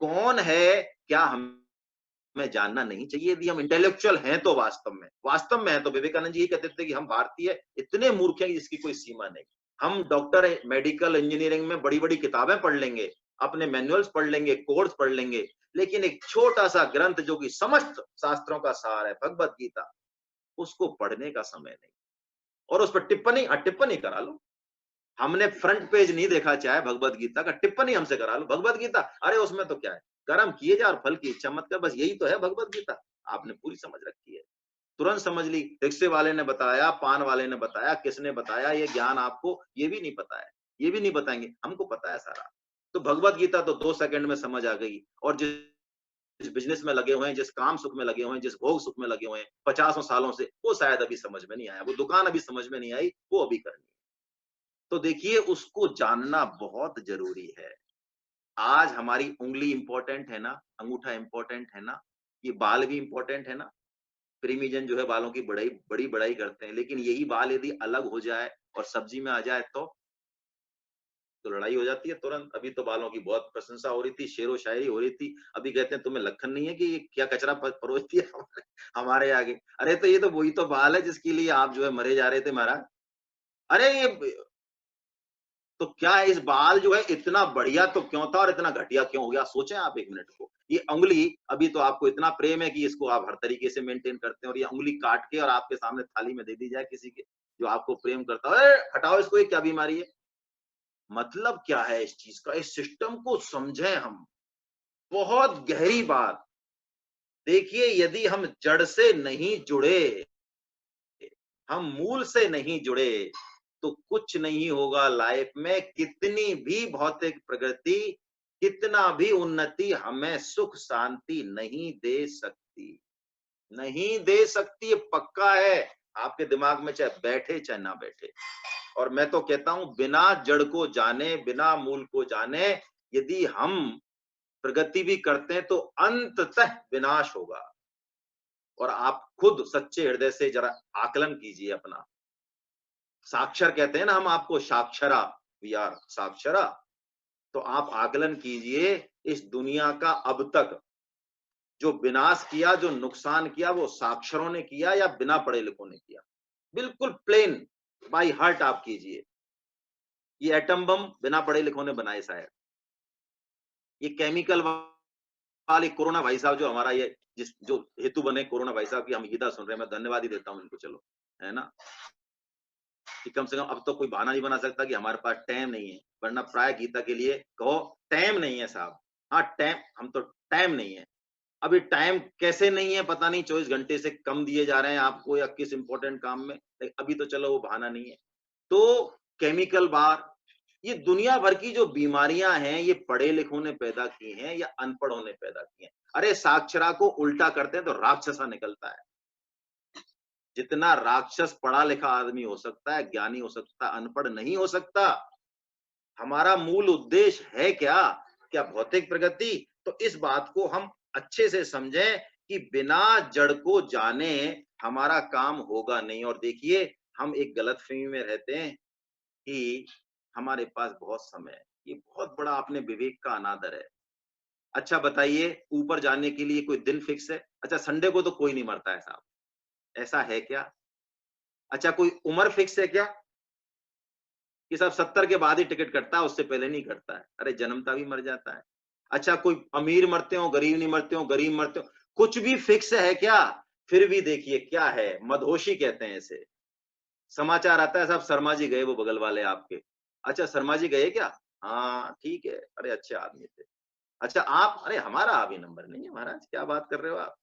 कौन है, क्या हमें जानना नहीं चाहिए? यदि हम इंटेलेक्चुअल हैं तो, वास्तव में है तो, विवेकानंद जी ये कहते थे कि हम भारतीय इतने मूर्ख हैं जिसकी कोई सीमा नहीं। हम डॉक्टर, मेडिकल इंजीनियरिंग में बड़ी बड़ी किताबें पढ़ लेंगे, अपने मैनुअल्स पढ़ लेंगे, कोर्स पढ़ लेंगे, लेकिन एक छोटा सा ग्रंथ जो कि समस्त शास्त्रों का सार है, भगवत गीता, उसको पढ़ने का समय नहीं। और उस पर टिप्पणी करा लो। हमने फ्रंट पेज नहीं देखा चाहे भगवत गीता का, टिप्पणी हमसे करा लो। भगवत गीता, अरे उसमें तो क्या है, कर्म किए जा और फल की इच्छा मत कर, बस यही तो है भगवत गीता। आपने पूरी समझ रखी है, तुरंत समझ ली। रिक्शे वाले ने बताया, पान वाले ने बताया, किसने बताया, ये ज्ञान आपको ये भी नहीं पता है, ये भी नहीं बताएंगे, हमको पता है सारा। तो भगवत गीता तो 2 सेकंड में समझ आ गई। और जिस बिजनेस में लगे हुए हैं, जिस काम सुख में लगे हुए हैं, जिस भोग सुख में लगे हुए हैं 50 सालों से, वो शायद अभी समझ में नहीं आया, वो दुकान अभी समझ में नहीं आई, वो अभी करनी है। तो देखिए उसको जानना बहुत जरूरी है। आज हमारी उंगली इंपॉर्टेंट है ना, अंगूठा इंपॉर्टेंट है ना, ये बाल भी इंपॉर्टेंट है ना। प्रिमीजन जो है बालों की बड़ी बड़ाई करते हैं, लेकिन यही बाल यदि अलग हो जाए और सब्जी में आ जाए तो लड़ाई हो जाती है तुरंत। अभी तो बालों की बहुत प्रशंसा हो रही थी, शेरो शायरी हो रही थी। अभी कहते हैं तुम्हें लखन नहीं है कि ये क्या कचरा परोस दिया हमारे आगे। अरे तो ये तो वही तो बाल है जिसके लिए आप जो है मरे जा रहे थे महाराज। अरे ये तो क्या है, इस बाल जो है इतना बढ़िया तो क्यों था और इतना घटिया क्यों हो गया? सोचें आप एक मिनट को। ये उंगली अभी तो आपको इतना प्रेम है कि इसको आप हर तरीके से मेंटेन करते हैं, और ये उंगली काट के और आपके सामने थाली में दे दी जाए किसी के जो आपको प्रेम करता है, हटाओ इसको, ये क्या बीमारी है? मतलब क्या है इस चीज का? इस सिस्टम को समझें हम। बहुत गहरी बात। देखिए यदि हम जड़ से नहीं जुड़े, हम मूल से नहीं जुड़े, तो कुछ नहीं होगा लाइफ में। कितनी भी भौतिक प्रगति, कितना भी उन्नति हमें सुख शांति नहीं दे सकती, नहीं दे सकती, ये पक्का है। आपके दिमाग में चाहे बैठे चाहे ना बैठे। और मैं तो कहता हूं बिना जड़ को जाने, बिना मूल को जाने यदि हम प्रगति भी करते हैं तो अंततः विनाश होगा। और आप खुद सच्चे हृदय से जरा आकलन कीजिए अपना। साक्षर कहते हैं ना हम आपको, साक्षरा, वी आर साक्षरा। तो आप आकलन कीजिए इस दुनिया का अब तक जो विनाश किया, जो नुकसान किया, वो साक्षरों ने किया या बिना पढ़े लिखों ने किया? बिल्कुल प्लेन बाय हार्ट आप कीजिए। ये एटम बम बिना पढ़े लिखों ने बनाए शायद। ये केमिकल वाले कोरोना भाई साहब जो हमारा ये जिस जो हेतु बने कोरोना भाई साहब की हम गीता सुन रहे हैं, मैं धन्यवाद ही देता हूं इनको, चलो, है ना, कि कम से कम अब तो कोई बहाना नहीं बना सकता कि हमारे पास टाइम नहीं है। वरना प्राय गीता के लिए कहो टाइम नहीं है साहब। हाँ टाइम, हम तो टाइम नहीं है। अभी टाइम कैसे नहीं है पता नहीं, 24 घंटे से कम दिए जा रहे हैं आपको या किस इंपॉर्टेंट काम में। अभी तो चलो वो बहाना नहीं है। तो केमिकल बार, ये दुनिया भर की जो बीमारियां हैं ये पढ़े लिखों ने पैदा की हैं या अनपढ़ों ने पैदा की हैं? अरे साक्षरा को उल्टा करते हैं तो राक्षसा निकलता है। जितना राक्षस पढ़ा लिखा आदमी हो सकता है, ज्ञानी हो सकता है, अनपढ़ नहीं हो सकता। हमारा मूल उद्देश्य है क्या? क्या भौतिक प्रगति? तो इस बात को हम अच्छे से समझें कि बिना जड़ को जाने हमारा काम होगा नहीं। और देखिए हम एक गलतफहमी में रहते हैं कि हमारे पास बहुत समय है। ये बहुत बड़ा आपने विवेक का अनादर है। अच्छा बताइए, ऊपर जाने के लिए कोई दिन फिक्स है? अच्छा संडे को तो कोई नहीं मरता है साहब, ऐसा है क्या? अच्छा कोई उम्र फिक्स है क्या कि साहब 70 के बाद ही टिकट कटता है, उससे पहले नहीं कटता है? अरे जन्मता भी मर जाता है। अच्छा कोई अमीर मरते हो, गरीब नहीं मरते हो, गरीब मरते हो, कुछ भी फिक्स है क्या? फिर भी देखिए क्या है, मदहोशी कहते हैं इसे। समाचार आता है साहब शर्मा जी गए वो बगल वाले आपके। अच्छा शर्मा जी गए क्या? हाँ ठीक है, अरे अच्छे आदमी थे। अच्छा आप, अरे हमारा अभी नंबर नहीं है महाराज, क्या बात कर रहे हो आप?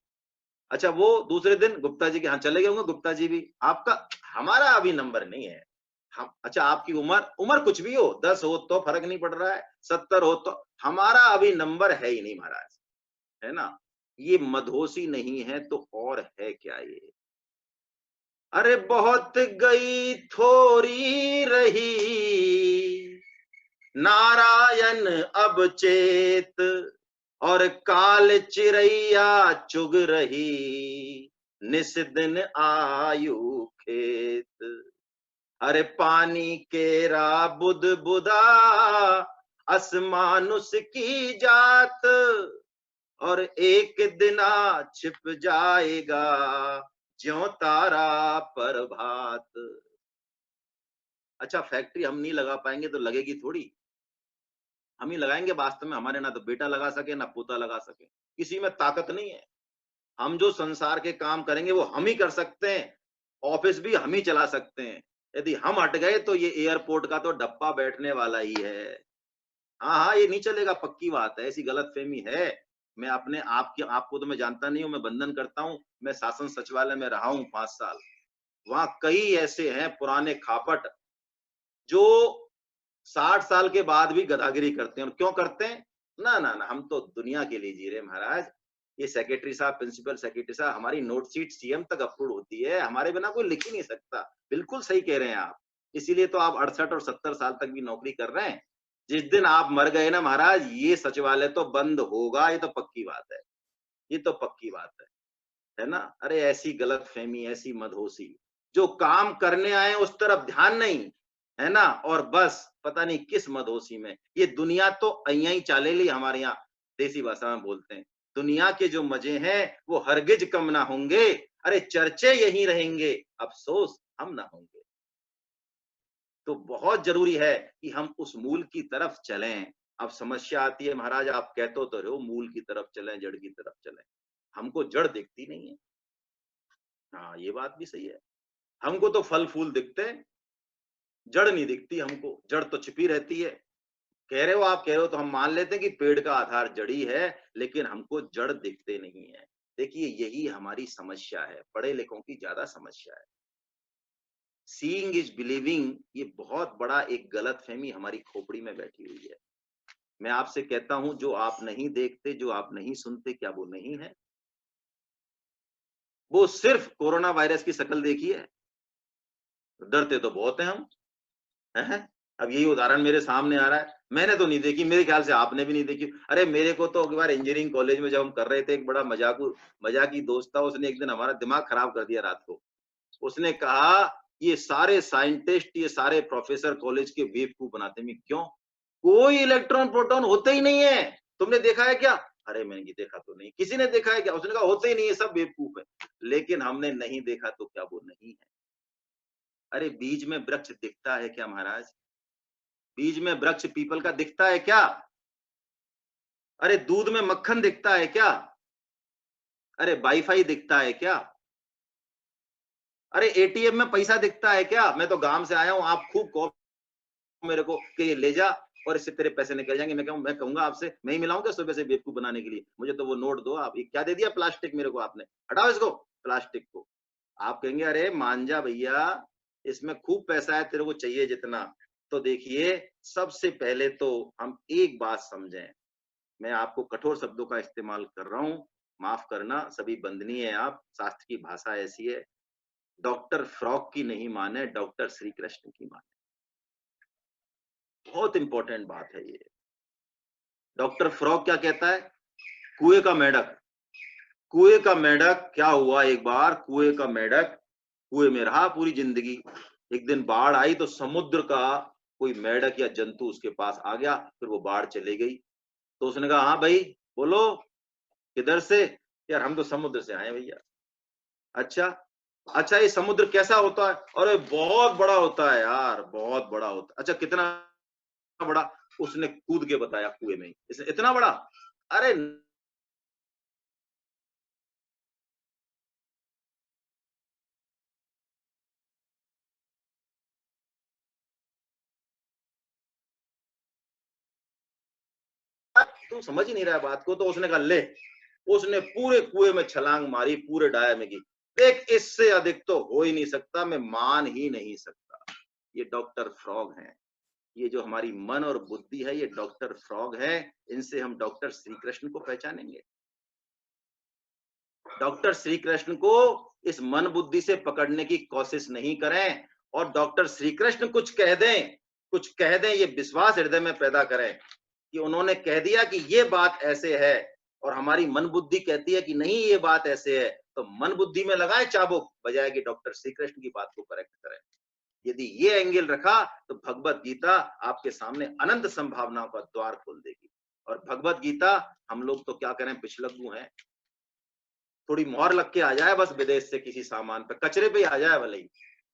अच्छा वो दूसरे दिन गुप्ता जी के यहाँ चले गए होंगे, गुप्ता जी भी आपका, हमारा अभी नंबर नहीं है। हम, अच्छा आपकी उम्र, उम्र कुछ भी हो, 10 हो तो फर्क नहीं पड़ रहा है, 70 हो तो, हमारा अभी नंबर है ही नहीं महाराज, है ना? ये मदहोशी नहीं है तो और है क्या ये? अरे बहुत गई थोड़ी रही नारायण अब चेत, और काल चिरैया चुग रही निस दिन आयु खेत। अरे पानी केरा बुद बुदा असमानुष की जात, और एक दिना छिप जाएगा ज्यों तारा प्रभात। अच्छा फैक्ट्री हम नहीं लगा पाएंगे तो लगेगी थोड़ी, हम ही लगाएंगे वास्तव में। हमारे ना तो बेटा लगा सके ना पोता लगा सके, किसी में ताकत नहीं है। हम जो संसार के काम करेंगे वो हम ही कर सकते हैं, ऑफिस भी हम ही चला सकते हैं। यदि हम हट गए तो ये एयरपोर्ट का तो डब्बा बैठने वाला ही है। हाँ हाँ ये नहीं चलेगा, पक्की बात है, ऐसी गलतफहमी है। मैं अपने आपको तो मैं जानता नहीं हूँ, मैं बंधन करता हूँ। मैं शासन सचिवालय में रहा हूँ 5 साल। वहां कई ऐसे हैं पुराने खापट जो 60 साल के बाद भी गधागिरी करते हैं। और क्यों करते हैं? ना ना ना, हम तो दुनिया के लिए जी रहे हैं महाराज। ये सेक्रेटरी साहब, प्रिंसिपल सेक्रेटरी साहब, हमारी नोट शीट सीएम तक अप्रूव होती है, हमारे बिना कोई लिख ही नहीं सकता। बिल्कुल सही कह रहे हैं आप। इसीलिए तो आप 68 और 70 साल तक भी नौकरी कर रहे हैं। जिस दिन आप मर गए ना महाराज, ये सचिवालय तो बंद होगा, ये तो पक्की बात है। ये तो पक्की बात है ना? अरे ऐसी गलतफहमी, ऐसी मदहोशी, जो काम करने आए उस तरफ ध्यान नहीं, है ना? और बस पता नहीं किस मदहोशी में, ये दुनिया तो अइयाई चालेली हमारे यहाँ देसी भाषा में बोलते हैं। दुनिया के जो मजे हैं, वो हरगिज कम ना होंगे, अरे चर्चे यहीं रहेंगे, अफ़सोस हम ना होंगे। तो बहुत ज़रूरी है कि हम उस मूल की तरफ चलें। अब समस्या आती है महाराज, आप कहते तो रहे हो मूल की तरफ चलें, जड़ की तरफ चलें। हमको जड़ दिखती नहीं है। हाँ, ये बात भी सही है। हमको तो फल-फूल दिखते हैं, जड़ नहीं दिखती हमको, जड़ तो छिपी रहती है। कह रहे हो आप कह रहे हो तो हम मान लेते हैं कि पेड़ का आधार जड़ ही है, लेकिन हमको जड़ दिखते नहीं है। देखिए यही हमारी समस्या है, पढ़े-लिखों की ज़्यादा समस्या है। सीइंग इज़ बिलीविंग, ये बहुत बड़ा एक गलतफ़हमी हमारी खोपड़ी में बैठी हुई है। मैं आपसे कहता हूँ जो आप नहीं देखते, जो आप नहीं सुनते, क्या वो नहीं है? वो सिर्फ़ कोरोना वायरस की शक्ल देखी है, डरते तो बहुत हैं हम। हैं? अब यही उदाहरण मेरे सामने आ रहा है, मैंने तो नहीं देखी, मेरे ख्याल से आपने भी नहीं देखी। अरे मेरे को तो एक बार इंजीनियरिंग कॉलेज में जब हम कर रहे थे, एक बड़ा मजाकी दोस्त था, उसने एक दिन हमारा दिमाग खराब कर दिया रात को। उसने कहा, "ये सारे साइंटिस्ट, ये सारे प्रोफेसर कॉलेज के बेवकूफ बनाते हैं।" मैं क्यों? कोई इलेक्ट्रॉन प्रोटॉन होते ही नहीं है। तुमने देखा है क्या? अरे मैंने कि देखा तो नहीं। किसी ने देखा है क्या? उसने कहा होते ही नहीं है, सब बेवकूफ है। लेकिन हमने नहीं देखा तो क्या वो नहीं है? अरे बीज में वृक्ष दिखता है क्या महाराज? बीज में वृक्ष पीपल का दिखता है क्या? अरे दूध में मक्खन दिखता है क्या? अरे वाईफाई दिखता है क्या? अरे एटीएम में पैसा दिखता है क्या? मैं तो गांव से आया हूँ, आप खूब कहो मेरे को कि ये ले जा और इससे तेरे पैसे निकल जाएंगे। मैं कहूंगा आपसे, मैं ही मिलाऊं क्या सुबह से बेवकूफ बनाने के लिए? मुझे तो वो नोट दो आप। ये क्या दे दिया प्लास्टिक मेरे को आपने? हटाओ इसको, प्लास्टिक को। आप कहेंगे अरे मान जा भैया, इसमें खूब पैसा है, तेरे को चाहिए जितना। तो देखिए, सबसे पहले तो हम एक बात समझें, मैं आपको कठोर शब्दों का इस्तेमाल कर रहा हूँ, माफ करना, सभी वंदनीय हैं आप, शास्त्र की भाषा ऐसी है। डॉक्टर फ्रॉक की नहीं माने, डॉक्टर श्री कृष्ण की माने। बहुत इंपॉर्टेंट बात है ये। डॉक्टर फ्रॉक क्या कहता है? कुएं का मेंढक, कुएं का मेंढक क्या हुआ, एक बार कुएं का मेंढक कुएं में रहा पूरी जिंदगी। एक दिन बाढ़ आई तो समुद्र का कोई मेंढक या जंतु उसके पास आ गया, फिर वो बाढ़ चली गई। तो उसने कहा हाँ भाई बोलो, किधर से? यार हम तो समुद्र से आए हैं भैया। अच्छा, अच्छा ये समुद्र कैसा होता है? अरे बहुत बड़ा होता है यार, बहुत बड़ा होता है। अच्छा कितना बड़ा? उसने कूद के बताया कुएं में ही। इसने इतना बड़ा? अरे तू समझ ही नहीं रहा बात को। तो उसने कहा ले, उसने पूरे कुएं में छलांग मारी, पूरे डाया में की। देख इससे अधिक तो हो ही नहीं सकता, मैं मान ही नहीं सकता। ये डॉक्टर फ्रॉग हैं। ये जो हमारी मन और बुद्धि है, ये डॉक्टर फ्रॉग है। इनसे हम डॉक्टर श्री कृष्ण को पहचानेंगे। डॉक्टर श्री कृष्ण को इस मन बुद्धि से पकड़ने की कोशिश नहीं करें। और डॉक्टर श्री कृष्ण कुछ कह दें, कुछ कह दें, ये विश्वास हृदय में पैदा करें कि उन्होंने कह दिया कि ये बात ऐसे है, और हमारी मन बुद्धि कहती है कि नहीं ये बात ऐसे है, तो मन बुद्धि में लगाए चाबुक, बजाय कि डॉक्टर श्री कृष्ण की बात को करेक्ट करें। यदि ये एंगल रखा तो भगवत गीता आपके सामने अनंत संभावनाओं का द्वार खोल देगी। और भगवत गीता, हम लोग तो क्या करें, पिछलग्गू हैं। थोड़ी मोहर लग के आ जाए बस विदेश से किसी सामान पे, कचरे पे ही आ जाए भले ही,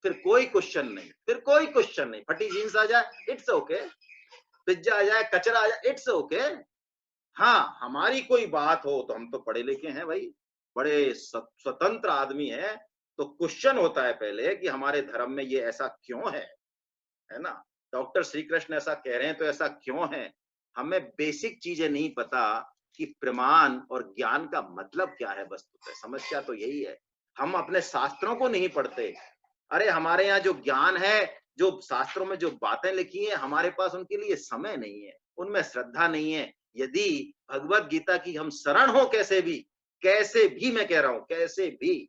फिर कोई क्वेश्चन नहीं, फिर कोई क्वेश्चन नहीं। फटी जीन्स आ जाए, इट्स ओके। पिज्जा आ जाए, कचरा आ जाए, इट्स ओके। हाँ, हमारी कोई बात हो तो हम तो पढ़े लिखे हैं भाई, बड़े स्वतंत्र आदमी है। तो क्वेश्चन होता है पहले कि हमारे धर्म में ये ऐसा क्यों है ना? डॉक्टर श्री कृष्ण ऐसा कह रहे हैं तो ऐसा क्यों है? हमें बेसिक चीजें नहीं पता कि प्रमाण और ज्ञान का मतलब क्या है। वस्तुतः समस्या तो यही है, हम अपने शास्त्रों को नहीं पढ़ते। अरे हमारे यहाँ जो ज्ञान है, जो शास्त्रों में जो बातें लिखी हैं, हमारे पास उनके लिए समय नहीं है, उनमें श्रद्धा नहीं है। यदि भगवत गीता की हम शरण हो, कैसे भी मैं कह रहा हूं, कैसे भी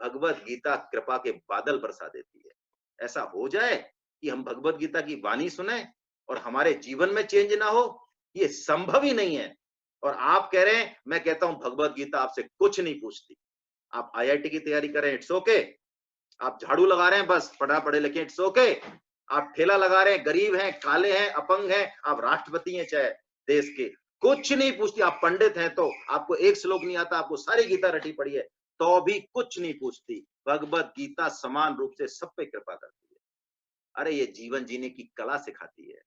भगवत गीता कृपा के बादल बरसा देती है। ऐसा हो जाए कि हम भगवत गीता की वाणी सुने और हमारे जीवन में चेंज ना हो? ये संभव ही नहीं है। और आप कह रहे हैं, मैं कहता हूं भगवत गीता आपसे कुछ नहीं पूछती। आप आईआईटी की तैयारी कर रहे हैं, इट्स ओके। आप झाड़ू लगा रहे हैं, बस पढ़े लिखे, इट्स ओके। आप ठेला लगा रहे हैं, गरीब हैं, काले हैं, अपंग हैं, आप राष्ट्रपति हैं चाहे देश के, कुछ नहीं पूछती। आप पंडित हैं तो आपको एक श्लोक नहीं आता, आपको सारी गीता रटी पड़ी है, तो भी कुछ नहीं पूछती। भगवत गीता समान रूप से सब पे कृपा करती है। अरे ये जीवन जीने की कला सिखाती है,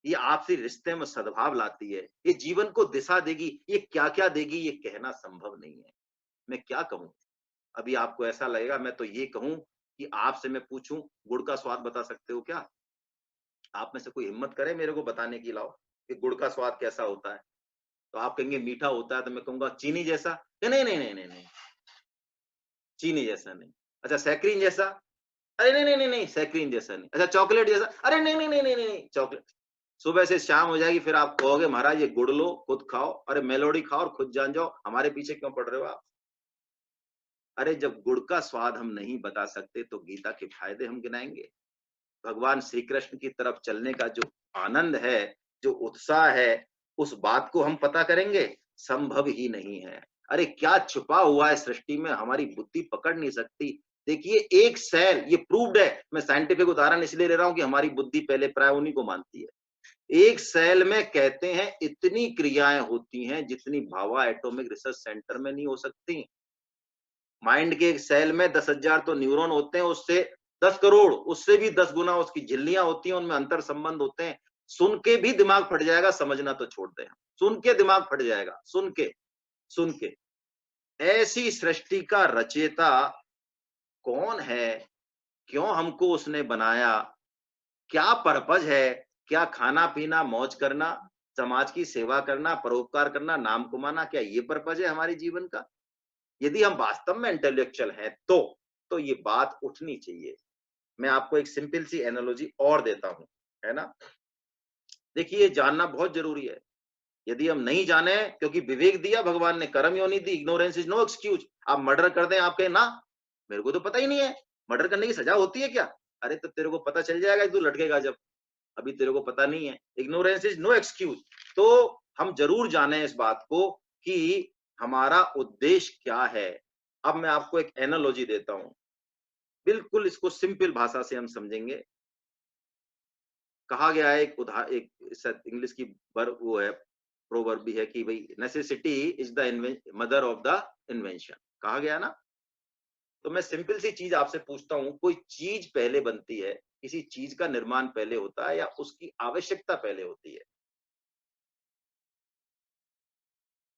ये आपसी रिश्ते में सद्भाव लाती है, ये जीवन को दिशा देगी। ये क्या क्या देगी ये कहना संभव नहीं है। मैं क्या कहूं? अभी आपको ऐसा लगेगा, मैं तो ये कहूं कि आपसे मैं पूछूं, गुड़ का स्वाद बता सकते हो क्या? आप में से कोई हिम्मत करे मेरे को बताने की, लाओ कि गुड़ का स्वाद कैसा होता है? तो आप कहेंगे मीठा होता है, तो मैं कहूंगा चीनी जैसा। नहीं नहीं नहीं नहीं नहीं, चीनी जैसा नहीं। अच्छा सैक्रीन जैसा? अरे नहीं नहीं नहीं नहीं, सैक्रीन जैसा नहीं। अच्छा चॉकलेट जैसा? अरे नहीं नहीं नहीं नहीं नहीं, चॉकलेट। सुबह से शाम हो जाएगी, फिर आप कहोगे महाराज ये गुड़ लो खुद खाओ। अरे मेलोडी खाओ और खुद जान जाओ, हमारे पीछे क्यों पड़ रहे हो आप? अरे जब गुड़ का स्वाद हम नहीं बता सकते तो गीता के फायदे हम गिनाएंगे? भगवान श्री कृष्ण की तरफ चलने का जो आनंद है, जो उत्साह है, उस बात को हम पता करेंगे? संभव ही नहीं है। अरे क्या छुपा हुआ है सृष्टि में, हमारी बुद्धि पकड़ नहीं सकती। देखिए एक सेल, ये प्रूव्ड है, मैं साइंटिफिक उदाहरण इसलिए ले रहा हूं कि हमारी बुद्धि पहले प्राय उन्हीं को मानती है। एक सेल में कहते हैं इतनी क्रियाएं होती हैं जितनी भाभा एटॉमिक रिसर्च सेंटर में नहीं हो सकती। माइंड के एक सेल में 10,000 तो न्यूरॉन होते हैं, उससे 10 करोड़, उससे भी 10 गुना उसकी झिल्लियां होती हैं, उनमें अंतर संबंध होते हैं। सुन के भी दिमाग फट जाएगा, समझना तो छोड़ दें। सुन के दिमाग फट जाएगा, सुन के। ऐसी सृष्टि का रचयिता कौन है? क्यों हमको उसने बनाया? क्या पर्पज है? क्या खाना पीना, मौज करना, समाज की सेवा करना, परोपकार करना, नाम कमाना, क्या ये पर्पज है हमारे जीवन का? यदि हम वास्तव में इंटेलेक्चुअल हैं तो ये बात उठनी चाहिए। मैं आपको एक सिंपल सी एनालॉजी और देता हूं, है ना? देखिए ये जानना बहुत जरूरी है। यदि हम नहीं जाने, क्योंकि विवेक दिया भगवान ने, कर्म योनि दी, इग्नोरेंस इज नो एक्सक्यूज। आप मर्डर कर दें, आप कहें ना मेरे को तो पता ही नहीं है, मर्डर करने की सजा होती है क्या? अरे तो तेरे को पता चल जाएगा, तू लटकेगा जब, अभी तेरे को पता नहीं है। Ignorance is no excuse. तो हम जरूर जाने इस बात को कि हमारा उद्देश्य क्या है। अब मैं आपको एक एनालॉजी देता हूं, बिल्कुल इसको सिंपल भाषा से हम समझेंगे। कहा गया है एक इंग्लिश की वो है, प्रोवर्ब भी है कि भाई necessity is the mother of the invention, कहा गया ना? तो मैं सिंपल सी चीज आपसे पूछता हूं, कोई चीज पहले बनती है, किसी चीज का निर्माण पहले होता है या उसकी आवश्यकता पहले होती है?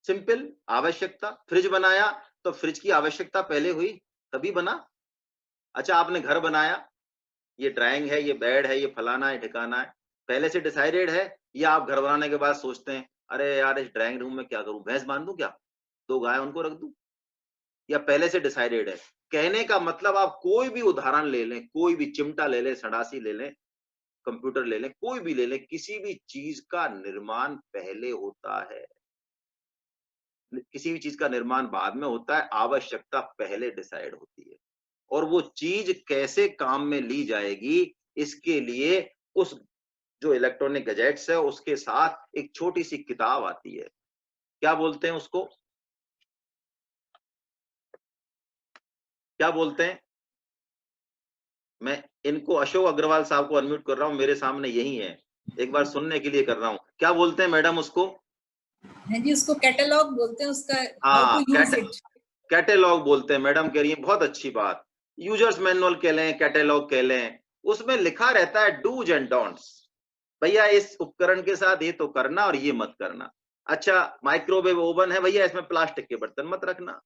सिंपल, आवश्यकता। फ्रिज बनाया तो फ्रिज की आवश्यकता पहले हुई तभी बना। अच्छा आपने घर बनाया, ये ड्राइंग है, ये बेड है, ये फलाना है, ठिकाना है, पहले से डिसाइडेड है या आप घर बनाने के बाद सोचते हैं अरे यार इस ड्राइंग रूम में क्या करूं, भैंस बांध दूं क्या, 2 गाय उनको रख दूं? या पहले से डिसाइडेड है? कहने का मतलब आप कोई भी उदाहरण ले लें, कोई भी चिमटा ले लें, संडासी ले लें, कंप्यूटर ले लें, कोई भी ले लें, किसी भी चीज का निर्माण पहले होता है, किसी भी चीज का निर्माण बाद में होता है, आवश्यकता पहले डिसाइड होती है। और वो चीज कैसे काम में ली जाएगी, इसके लिए उस जो इलेक्ट्रॉनिक गैजेट्स है उसके साथ एक छोटी सी किताब आती है, क्या बोलते हैं उसको? क्या बोलते हैं? मैं इनको अशोक अग्रवाल साहब को अनम्यूट कर रहा हूं, मेरे सामने यही है, एक बार सुनने के लिए कर रहा हूं। क्या बोलते हैं मैडम उसको? हाँ जी, उसको कैटलॉग बोलते हैं, उसका हाउ हाँ, टू यूज इट। कैटेलॉग बोलते हैं। मैडम कह रही है बहुत अच्छी बात, यूजर्स मैनुअल कह लें, कैटेलॉग कह लें, उसमें लिखा रहता है डूज एंड डोंट्स। भैया इस उपकरण के साथ ये तो करना और ये मत करना। अच्छा माइक्रोवेव ओवन है, भैया इसमें प्लास्टिक के बर्तन मत रखना।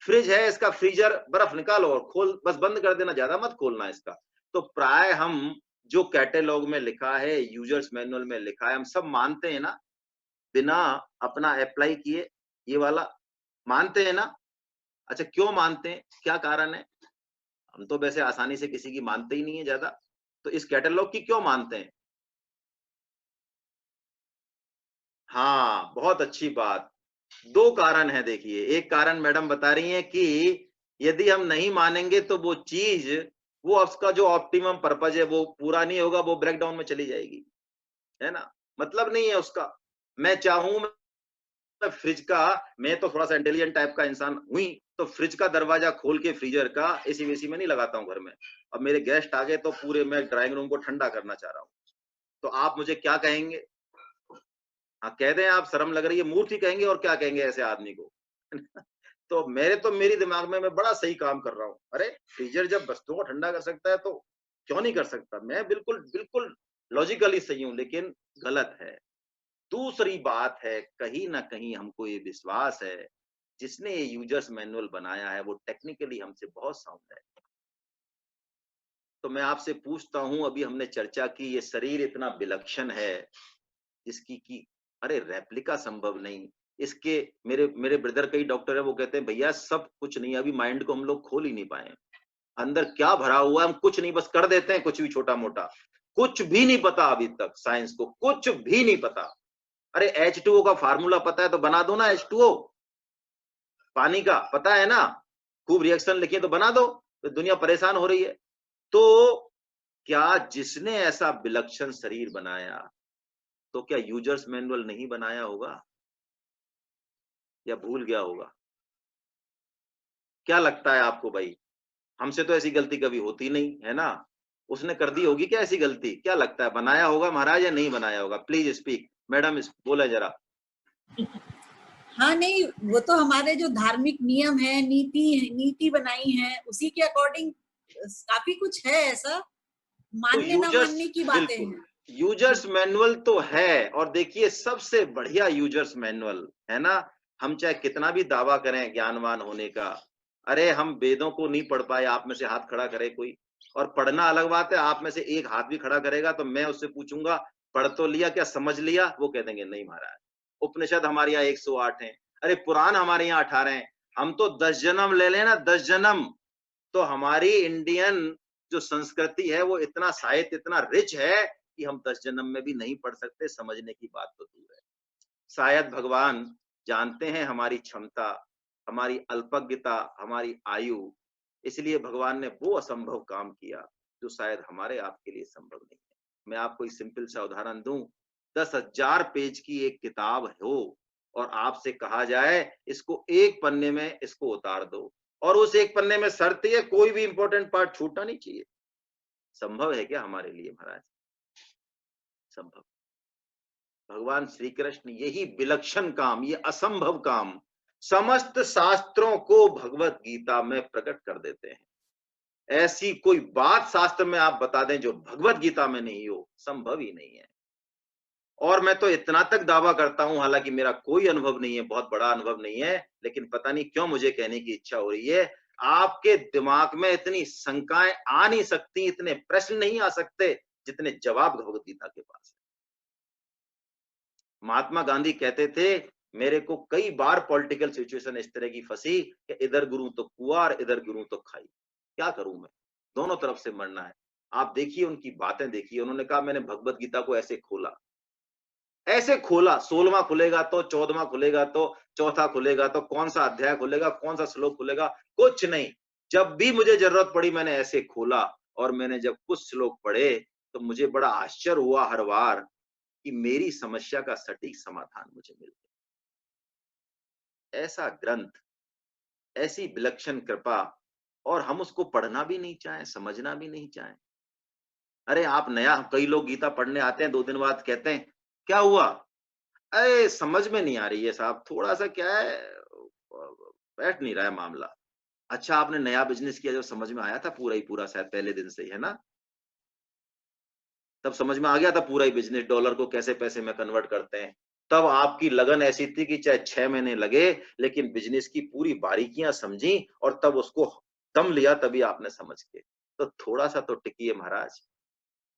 फ्रिज है, इसका फ्रीजर बर्फ निकालो और खोल, बस बंद कर देना, ज्यादा मत खोलना इसका। तो प्राय हम जो कैटेलॉग में लिखा है, यूजर्स मैनुअल में लिखा है, हम सब मानते हैं ना, बिना अपना अप्लाई किए? ये वाला मानते हैं ना? अच्छा क्यों मानते हैं, क्या कारण है? हम तो वैसे आसानी से किसी की मानते ही नहीं है ज्यादा, तो इस कैटलॉग की क्यों मानते हैं? हाँ बहुत अच्छी बात। 2 कारण है देखिए, एक कारण मैडम बता रही हैं कि यदि हम नहीं मानेंगे तो वो चीज वो उसका जो ऑप्टिमम पर्पज है वो पूरा नहीं होगा, वो ब्रेक डाउन में चली जाएगी, है ना? मतलब नहीं है उसका। मैं चाहूँ फ्रिज का, मैं तो थोड़ा सा इंटेलिजेंट टाइप का इंसान हुई, तो फ्रिज का दरवाजा खोल के फ्रीजर का एसी वेसी में नहीं लगाता हूँ घर में। अब मेरे गेस्ट आ गए तो पूरे मैं ड्राइंग रूम को ठंडा करना चाह रहा हूँ, तो आप मुझे क्या कहेंगे? हाँ, कह दें आप, शर्म लग रही है, मूर्ख ही कहेंगे और क्या कहेंगे ऐसे आदमी को। तो मेरी दिमाग में मैं बड़ा सही काम कर रहा हूँ। अरे फ्रीजर जब वस्तुओं को ठंडा कर सकता है तो क्यों नहीं कर सकता? मैं बिल्कुल बिल्कुल लॉजिकली सही हूँ, लेकिन गलत है। दूसरी बात है, कहीं न कहीं हमको ये विश्वास है, जिसने ये यूजर्स मैनुअल बनाया है, वो टेक्निकली हमसे बहुत साउंड है। तो मैं आपसे पूछता हूँ, अभी हमने चर्चा की, ये शरीर इतना विलक्षण है, जिसकी कि अरे रेप्लिका संभव नहीं। इसके मेरे मेरे ब्रदर कई डॉक्टर है, वो कहते हैं भैया सब कुछ नहीं, अभी माइंड को हम लोग खोल ही नहीं पाए। अंदर क्या भरा हुआ है हम कुछ नहीं, बस कर देते हैं कुछ भी छोटा-मोटा। कुछ भी नहीं पता अभी तक साइंस को, कुछ भी नहीं पता। अरे H2O का फार्मूला पता है तो बना दो ना H2O। पानी का पता है ना, खूब रिएक्शन लिखिए तो बना दो, तो दुनिया परेशान हो रही है। तो क्या जिसने ऐसा विलक्षण शरीर बनाया, तो क्या यूजर्स मैनुअल नहीं बनाया होगा या भूल गया होगा? क्या लगता है आपको भाई? हमसे तो ऐसी गलती कभी होती नहीं, है ना? उसने कर दी होगी क्या ऐसी गलती? क्या लगता है बनाया होगा महाराज या नहीं बनाया होगा? प्लीज स्पीक मैडम, बोले जरा। हाँ नहीं, वो तो हमारे जो धार्मिक नियम है, नीति बनाई है, उसी के अकॉर्डिंग काफी कुछ है ऐसा, तो मानने ना यूजर्स, मानने की बातें बिल्कुल हैं। यूजर्स मैनुअल तो है, और देखिए सबसे बढ़िया यूजर्स मैनुअल है ना। हम चाहे कितना भी दावा करें ज्ञानवान होने का, अरे हम वेदों को नहीं पढ़ पाए, आप में से हाथ खड़ा करे कोई। और पढ़ना अलग बात है, आप में से एक हाथ भी खड़ा करेगा तो मैं उससे पूछूंगा पढ़ तो लिया, क्या समझ लिया? वो कह देंगे नहीं महाराज। उपनिषद हमारे यहाँ 108 हैं, अरे पुराण हमारे यहाँ 18 हैं। हम तो 10 जन्म ले लेना, 10 जन्म। तो हमारी इंडियन जो संस्कृति है वो इतना साहित्य इतना रिच है कि हम 10 जन्म में भी नहीं पढ़ सकते, समझने की बात तो दूर है। शायद भगवान जानते हैं हमारी क्षमता, हमारी अल्पज्ञता, हमारी आयु, इसलिए भगवान ने वो असंभव काम किया जो शायद हमारे आपके लिए संभव नहीं है। मैं आपको एक सिंपल सा उदाहरण दूं, 10,000 पेज की एक किताब हो और आपसे कहा जाए इसको एक पन्ने में इसको उतार दो, और उस एक पन्ने में शर्त है कोई भी इंपॉर्टेंट पार्ट छूटना नहीं चाहिए। संभव है क्या हमारे लिए महाराज? संभव। भगवान श्री कृष्ण यही विलक्षण काम, ये असंभव काम समस्त शास्त्रों को भगवत गीता में प्रकट कर देते हैं। ऐसी कोई बात शास्त्र में आप बता दें जो भगवत गीता में नहीं हो, संभव ही नहीं है। और मैं तो इतना तक दावा करता हूं, हालांकि मेरा कोई अनुभव नहीं है, बहुत बड़ा अनुभव नहीं है, लेकिन पता नहीं क्यों मुझे कहने की इच्छा हो रही है, आपके दिमाग में इतनी शंकाएं आ नहीं सकती, इतने प्रश्न नहीं आ सकते जितने जवाब भगवत गीता के पास है। महात्मा गांधी कहते थे, मेरे को कई बार पॉलिटिकल सिचुएशन इस तरह की फंसी कि इधर गुरु तो कुआं और इधर गुरु तो खाई, क्या करूं मैं, दोनों तरफ से मरना है। आप देखिए उनकी बातें देखिए, उन्होंने कहा मैंने भगवत गीता को ऐसे खोला, 16वां खुलेगा तो 14वां खुलेगा तो चौथा खुलेगा तो कौन सा अध्याय खुलेगा, कौन सा श्लोक खुलेगा, कुछ नहीं। जब भी मुझे जरूरत पड़ी मैंने ऐसे खोला, और मैंने जब कुछ श्लोक पढ़े तो मुझे बड़ा आश्चर्य हुआ हर बार कि मेरी समस्या का सटीक समाधान मुझे मिल गया। ऐसा ग्रंथ, ऐसी विलक्षण कृपा, और हम उसको पढ़ना भी नहीं चाहें, समझना भी नहीं चाहें। अरे आप नया, कई लोग गीता पढ़ने आते हैं 2 दिन बाद कहते हैं क्या हुआ? अरे समझ में नहीं आ रही है साहब, थोड़ा सा क्या है, बैठ नहीं रहा है मामला। अच्छा आपने नया बिजनेस किया, जब समझ में आया था पूरा ही पूरा, शायद पहले दिन से ही, है ना? तब समझ में आ गया था पूरा ही बिजनेस, डॉलर को कैसे पैसे में कन्वर्ट करते हैं। तब आपकी लगन ऐसी थी कि चाहे 6 महीने लगे, लेकिन बिजनेस की पूरी बारीकियां समझी और तब उसको दम लिया, तभी आपने समझ के। तो थोड़ा सा तो टिकिए महाराज।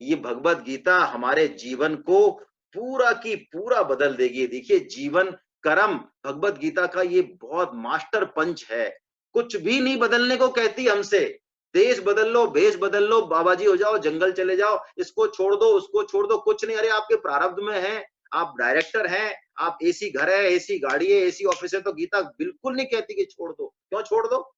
ये भगवत गीता हमारे जीवन को पूरा की पूरा बदल देगी। देखिए जीवन कर्म, भगवत गीता का ये बहुत मास्टर पंच है। कुछ भी नहीं बदलने को कहती हमसे, देश बदल लो, भेष बदल लो, बाबा जी हो जाओ, जंगल चले जाओ, इसको छोड़ दो उसको छोड़ दो, कुछ नहीं। अरे आपके प्रारब्ध में है, आप डायरेक्टर हैं, आप एसी घर है, एसी गाड़ी है, एसी ऑफिस है, तो गीता बिल्कुल नहीं कहती कि छोड़ दो। क्यों छोड़ दो?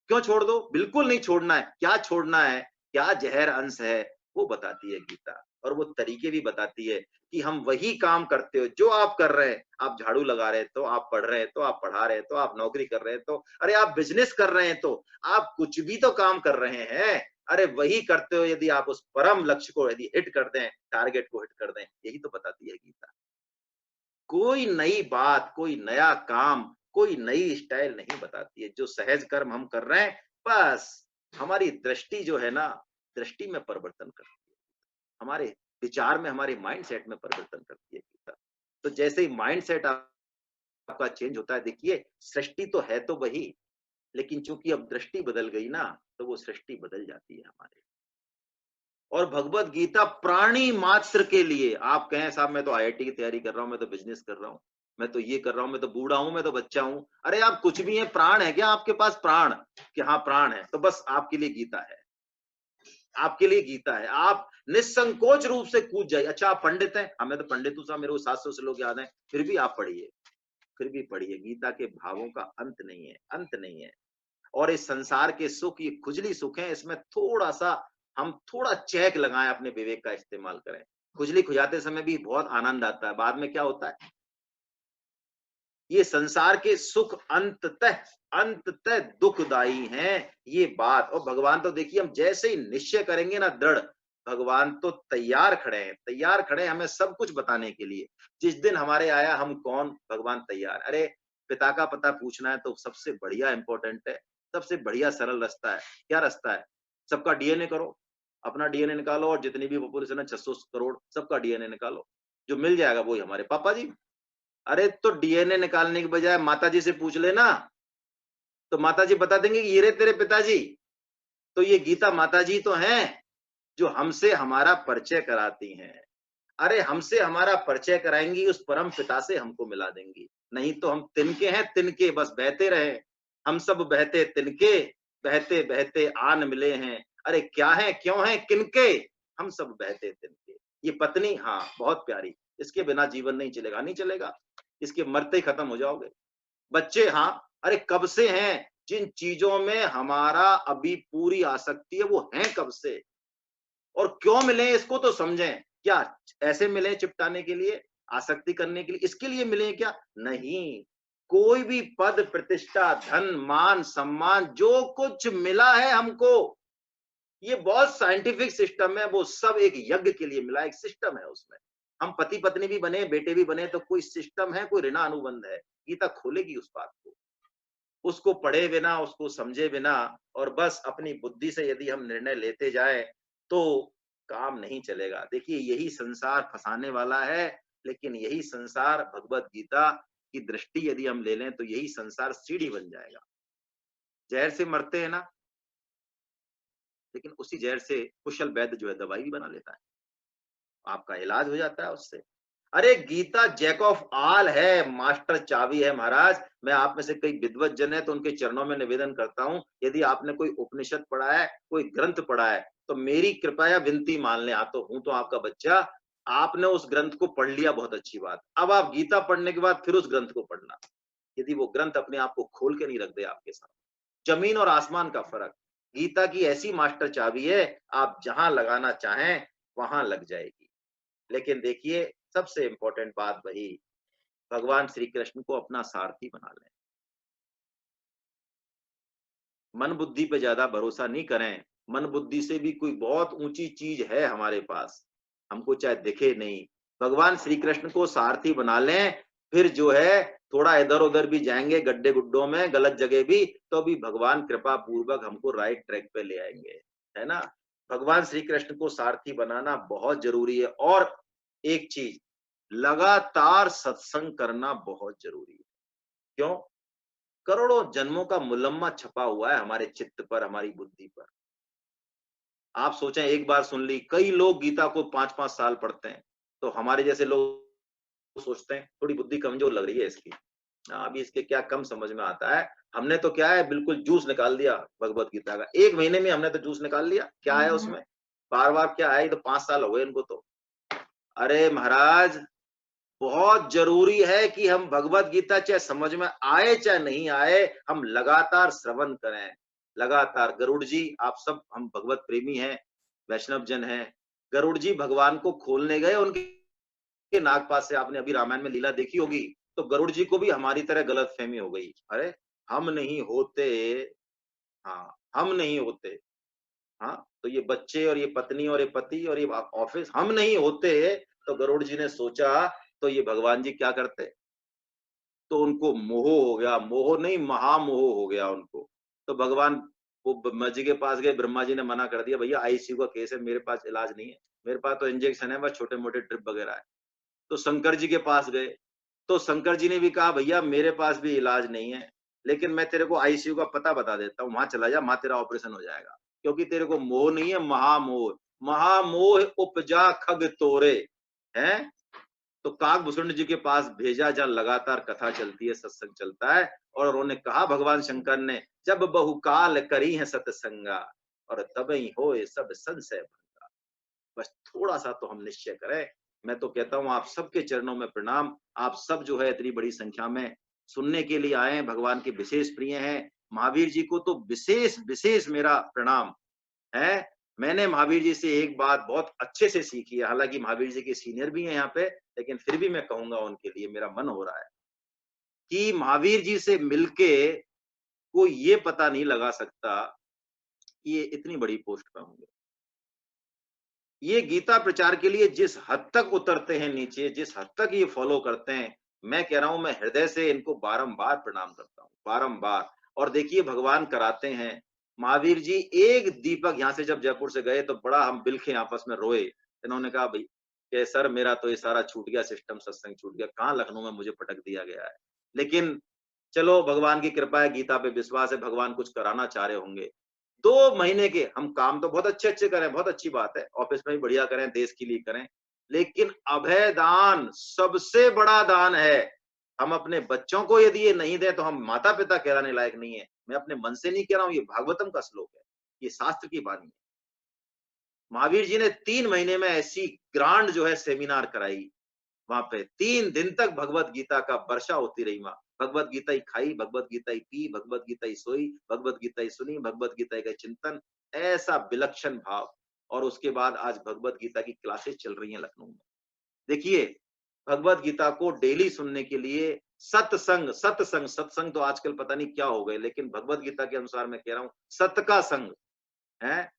क्यों छोड़ दो? बिल्कुल नहीं छोड़ना है। क्या छोड़ना है, क्या जहर अंश है, वो बताती है गीता। और वो तरीके भी बताती है कि हम वही काम करते हो जो आप कर रहे हैं। आप झाड़ू लगा रहे हैं तो, आप पढ़ रहे हैं तो, आप पढ़ा रहे हैं तो, आप नौकरी कर रहे हैं तो, अरे आप बिजनेस कर रहे हैं तो, आप कुछ भी तो काम कर रहे हैं। अरे वही करते हो यदि आप उस परम लक्ष्य को यदि हिट कर दें, टारगेट को हिट कर दें, यही तो बताती है गीता। कोई नई बात, कोई नया काम, कोई नई स्टाइल नहीं बताती है। जो सहज कर्म हम कर रहे हैं, बस हमारी दृष्टि जो है ना, दृष्टि में परिवर्तन करती है, हमारे विचार में, हमारे माइंडसेट में परिवर्तन करती है गीता। तो जैसे ही माइंडसेट आपका चेंज होता है, देखिए सृष्टि तो है तो वही, लेकिन चूंकि अब दृष्टि बदल गई ना, तो वो सृष्टि बदल जाती है हमारे। और भगवत गीता प्राणी मात्र के लिए, आप कहें साहब मैं तो आईआईटी की तैयारी कर रहा हूं, मैं तो बिजनेस कर रहा हूं, मैं तो ये कर रहा हूं, मैं तो बूढ़ा हूं, मैं तो बच्चा हूं। अरे आप कुछ भी है, प्राण है क्या आपके पास? प्राण, कि हाँ प्राण है, तो बस आपके लिए गीता है। आपके लिए गीता है। आप निसंकोच रूप से कूद जाइए। अच्छा आप पंडित हैं, हाँ मैं तो पंडित हूं साहब, मेरे को 700 श्लोक याद है, फिर भी आप पढ़िए, फिर भी पढ़िए। गीता के भावों का अंत नहीं है, अंत नहीं है। और इस संसार के सुख, ये खुजली सुख है, इसमें थोड़ा सा हम थोड़ा चेक लगाएं, अपने विवेक का इस्तेमाल करें। खुजली खुजाते समय भी बहुत आनंद आता है, बाद में क्या होता है? ये संसार के सुख अंततः दुखदाई हैं, ये बात। और भगवान तो देखिए, हम जैसे ही निश्चय करेंगे ना दृढ़, भगवान तो तैयार खड़े हैं, तैयार खड़े हैं हमें सब कुछ बताने के लिए। जिस दिन हमारे आया हम कौन, भगवान तैयार। अरे पिता का पता पूछना है तो सबसे बढ़िया इंपॉर्टेंट है, सबसे बढ़िया सरल रास्ता है। क्या रास्ता है? सबका डीएनए करो, अपना डीएनए निकालो, और जितनी भी पॉपुलेशन है 600 करोड़, सबका डीएनए निकालो, जो मिल जाएगा वही हमारे पापा जी। अरे तो डीएनए निकालने की बजाय माताजी से पूछ लेना, तो माताजी बता देंगे कि ये रे तेरे पिताजी। तो ये गीता माताजी तो हैं, जो हमसे हमारा परिचय कराती हैं। अरे हमसे हमारा परिचय कराएंगी, उस परम पिता से हमको मिला देंगी। नहीं तो हम तिनके हैं, तिनके, बस बहते रहे। हम सब बहते तिनके, बहते बहते आन मिले हैं। अरे क्या है, क्यों है, किनके? हम सब बहते तिनके। ये पत्नी, हाँ बहुत प्यारी, इसके बिना जीवन नहीं चलेगा, नहीं चलेगा, इसके मरते ही खत्म हो जाओगे। बच्चे, हाँ, अरे कब से हैं, जिन चीजों में हमारा अभी पूरी आसक्ति है, वो हैं कब से, और क्यों मिले इसको तो समझें। क्या ऐसे मिले चिपटाने के लिए, आसक्ति करने के लिए, इसके लिए मिले क्या? नहीं। कोई भी पद, प्रतिष्ठा, धन, मान, सम्मान, जो कुछ मिला है हमको, ये बहुत साइंटिफिक सिस्टम है, वो सब एक यज्ञ के लिए मिला, एक सिस्टम है उसमें। हम पति पत्नी भी बने, बेटे भी बने, तो कोई सिस्टम है, कोई ऋण अनुबंध है। गीता खोलेगी उस बात को, उसको पढ़े बिना, उसको समझे बिना, और बस अपनी बुद्धि से यदि हम निर्णय लेते जाए तो काम नहीं चलेगा। देखिए यही संसार फंसाने वाला है, लेकिन यही संसार भगवत गीता की दृष्टि यदि हम ले लें तो यही संसार सीढ़ी बन जाएगा। जहर से मरते हैं ना, लेकिन उसी जहर से कुशल वैद्य जो है दवाई भी बना लेता है, आपका इलाज हो जाता है उससे। अरे गीता जैक ऑफ ऑल है, मास्टर चाबी है महाराज। मैं आप में से कई विद्वत जन है तो उनके चरणों में निवेदन करता हूं, यदि आपने कोई उपनिषद पढ़ा है, कोई ग्रंथ पढ़ा है, तो मेरी कृपया विनती मान लें। आप तो हूं तो आपका बच्चा, आपने उस ग्रंथ को पढ़ लिया, बहुत अच्छी बात। अब आप गीता पढ़ने के बाद फिर उस ग्रंथ को पढ़ना, यदि वो ग्रंथ अपने आप को खोल के नहीं रख दे आपके साथ। जमीन और आसमान का फर्क। गीता की ऐसी मास्टर चाबी है, आप जहां लगाना चाहें वहां लग जाएगी। लेकिन देखिए सबसे इंपॉर्टेंट बात वही, भगवान श्री कृष्ण को अपना सारथी बना लें। मन बुद्धि पे ज्यादा भरोसा नहीं करें। मन बुद्धि से भी कोई बहुत ऊंची चीज है हमारे पास, हमको चाहे दिखे नहीं। भगवान श्री कृष्ण को सारथी बना लें, फिर जो है थोड़ा इधर उधर भी जाएंगे, गड्ढे गुड्डों में, गलत जगह भी, तो भी भगवान कृपा पूर्वक हमको राइट ट्रैक पे ले आएंगे, है ना। भगवान श्री कृष्ण को सारथी बनाना बहुत जरूरी है। और एक चीज, लगातार सत्संग करना बहुत जरूरी है। क्यों? करोड़ों जन्मों का मुलम्मा छपा हुआ है हमारे चित्त पर, हमारी बुद्धि पर। आप सोचें, एक बार सुन ली, कई लोग गीता को 5-5 साल पढ़ते हैं, तो हमारे जैसे लोग सोचते हैं थोड़ी बुद्धि कमजोर लग रही है इसकी, अभी इसके क्या कम समझ में आता है। हमने तो क्या है, बिल्कुल जूस निकाल दिया भगवत गीता का, 1 महीने में हमने तो जूस निकाल लिया। क्या है उसमें, बार बार क्या है, ये तो 5 साल हो गए इनको तो। अरे महाराज, बहुत जरूरी है कि हम भगवत गीता चाहे समझ में आए चाहे नहीं आए, हम लगातार श्रवण करें। लगातार गरुड़ जी, आप सब हम भगवत प्रेमी हैं, वैष्णव जन हैं, गरुड़ जी भगवान को खोलने गए, उनके नागपाश से आपने अभी रामायण में लीला देखी होगी, तो गरुड़ जी को भी हमारी तरह गलतफहमी हो गई। अरे! हम नहीं होते, हाँ, हम नहीं होते, हाँ, तो ये बच्चे और ये पत्नी और ये पति और ये ऑफिस हम नहीं होते, तो गरुड़ जी ने सोचा तो ये भगवान जी क्या करते? तो उनको मोह हो गया, मोह नहीं महामोह हो गया उनको। तो भगवान वो ब्रह्मा जी के पास गए, ब्रह्मा जी ने मना कर दिया, भैया आईसीयू का केस है, मेरे पास इलाज नहीं है, मेरे पास तो इंजेक्शन है, बस छोटे-मोटे ड्रिप वगैरह है। तो शंकर जी के पास गए, तो शंकर जी ने भी कहा भैया मेरे पास भी इलाज नहीं है, लेकिन मैं तेरे को आईसीयू का पता बता देता हूँ, वहाँ चला जा, वहाँ तेरा ऑपरेशन हो जाएगा। क्योंकि तेरे को मोह नहीं है, महामोह। महामोह उपजा खग तोरे, हैं? तो काकभूषण जी के पास भेजा, जहाँ लगातार कथा चलती है, सत्संग चलता है, और उन्होंने कहा भगवान शंकर ने, जब बहुकाल करी है सत्संगा और तबहि होए सब संशय भंगा। बस थोड़ा-सा तो हम निश्चय करें। मैं तो कहता हूँ आप सबके चरणों में प्रणाम। आप सब जो है इतनी बड़ी संख्या में सुनने के लिए आए हैं, भगवान के विशेष प्रिय हैं। महावीर जी को तो विशेष मेरा प्रणाम है। मैंने महावीर जी से एक बात बहुत अच्छे से सीखी है, हालाँकि महावीर जी के सीनियर भी हैं यहाँ पे, लेकिन फिर भी मैं कहूँगा उनके लिए, मेरा मन हो रहा है कि महावीर जी से मिलके कोई ये पता नहीं लगा सकता कि ये इतनी बड़ी पोस्ट पे होंगे। ये गीता प्रचार के लिए जिस हद तक उतरते हैं नीचे, जिस हद तक ये फॉलो करते हैं, मैं कह रहा हूँ, मैं हृदय से इनको बारंबार प्रणाम करता हूँ, बारंबार। और देखिए भगवान कराते हैं। महावीर जी एक दीपक, यहाँ से जब जयपुर से गए तो बड़ा हम बिलखे आपस में रोए। इन्होंने कहा भई कि सर मेरा तो ये सारा छूट गया सिस्टम, सत्संग छूट गया, कहाँ लखनऊ में मुझे पटक दिया गया है। लेकिन चलो भगवान की कृपा है, गीता पे विश्वास है, भगवान कुछ कराना चाह रहे होंगे। 2 महीने के हम काम तो बहुत अच्छे-अच्छे करें, बहुत अच्छी बात है। ऑफिस में भी बढ़िया करें, देश के लिए करें। लेकिन अभय दान सबसे बड़ा दान है। हम अपने बच्चों को यदि ये नहीं दें तो हम माता-पिता कहलाने लायक नहीं है। मैं अपने मन से नहीं कह रहा हूँ, ये भागवतम का श्लोक है। ये शास्त्र की वाणी है। महावीर जी ने 3 महीने में ऐसी ग्रांड जो है सेमिनार कराई। वहाँ पे 3 दिन तक भगवत गीता का वर्षा होती रही वहाँ। भगवत गीता ही खाई, भगवत गीता ही पी, भगवत गीता ही सोई, भगवत गीता ही सुनी, भगवत गीता का चिंतन, ऐसा विलक्षण भाव। और उसके बाद आज भगवत गीता की क्लासेस चल रही हैं लखनऊ में। देखिए, भगवत गीता को डेली सुनने के लिए सत्संग, सत्संग, सत्संग तो आजकल पता नहीं क्या हो गए, लेकिन भगवत गीता के अनुसार मैं कह रहा हूँ, सत का संग है।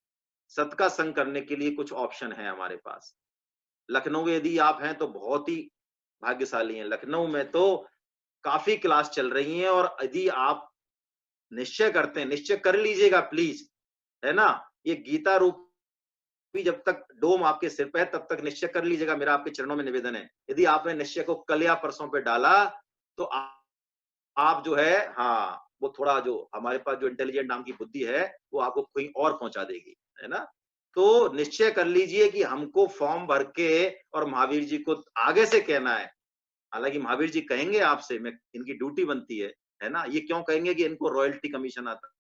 सत का संग करने के लिए कुछ ऑप्शन है हमारे पास। लखनऊ में यदि आप हैं तो बहुत ही भाग्यशाली हैं। लखनऊ में तो काफ़ी क्लास चल रही हैं, और यदि आप निश्चय करते हैं, निश्चय कर लीजिएगा प्लीज़, है ना? ये गीता रूपी जब तक डोम आपके सिर पे है तब तक निश्चय कर लीजिएगा, मेरा आपके चरणों में निवेदन है। यदि आपने निश्चय को कल या परसों पे डाला, तो आप जो है, हाँ, वो थोड़ा जो हमारे पास जो इंटेलिजेंट नाम की बुद्धि है, वो आपको कहीं और पहुँचा देगी, है ना? तो निश्चय कर लीजिए कि हमको फॉर्म भर के और महावीर जी को आगे से कहना है। हालाँकि महावीर जी कहेंगे आपसे, मैं इनकी ड्यूटी बनती है ना? ये क्यों कहेंगे कि इनको रॉयल्टी कमीशन आता है।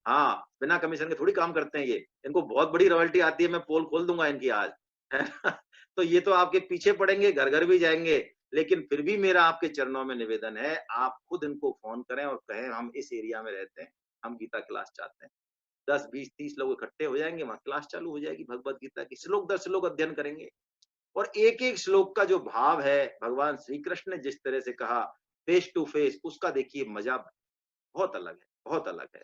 हाँ, बिना कमीशन के थोड़ी काम करते हैं ये। इनको बहुत बड़ी रॉयल्टी आती है, मैं पोल खोल दूँगा इनकी आज, है ना? तो ये तो आपके पीछे पड़ेंगे, घर-घर भी जाएँगे, लेकिन फिर भी मेरा आपके चरणों में निवेदन है, आप खुद इनको फ़ोन करें और कहें हम इस एरिया में रहते हैं, हम गीता क्लास चाहते हैं। 10, 20, 30 लोग इकट्ठे हो जाएँगे, वहाँ क्लास चालू हो जाएगी भगवत गीता की। श्लोक दर श्लोक अध्ययन करेंगे। और एक-एक श्लोक का जो भाव है, भगवान श्री कृष्ण ने जिस तरह से कहा फेस टू फेस, उसका देखिए मजा बहुत अलग है, बहुत अलग है।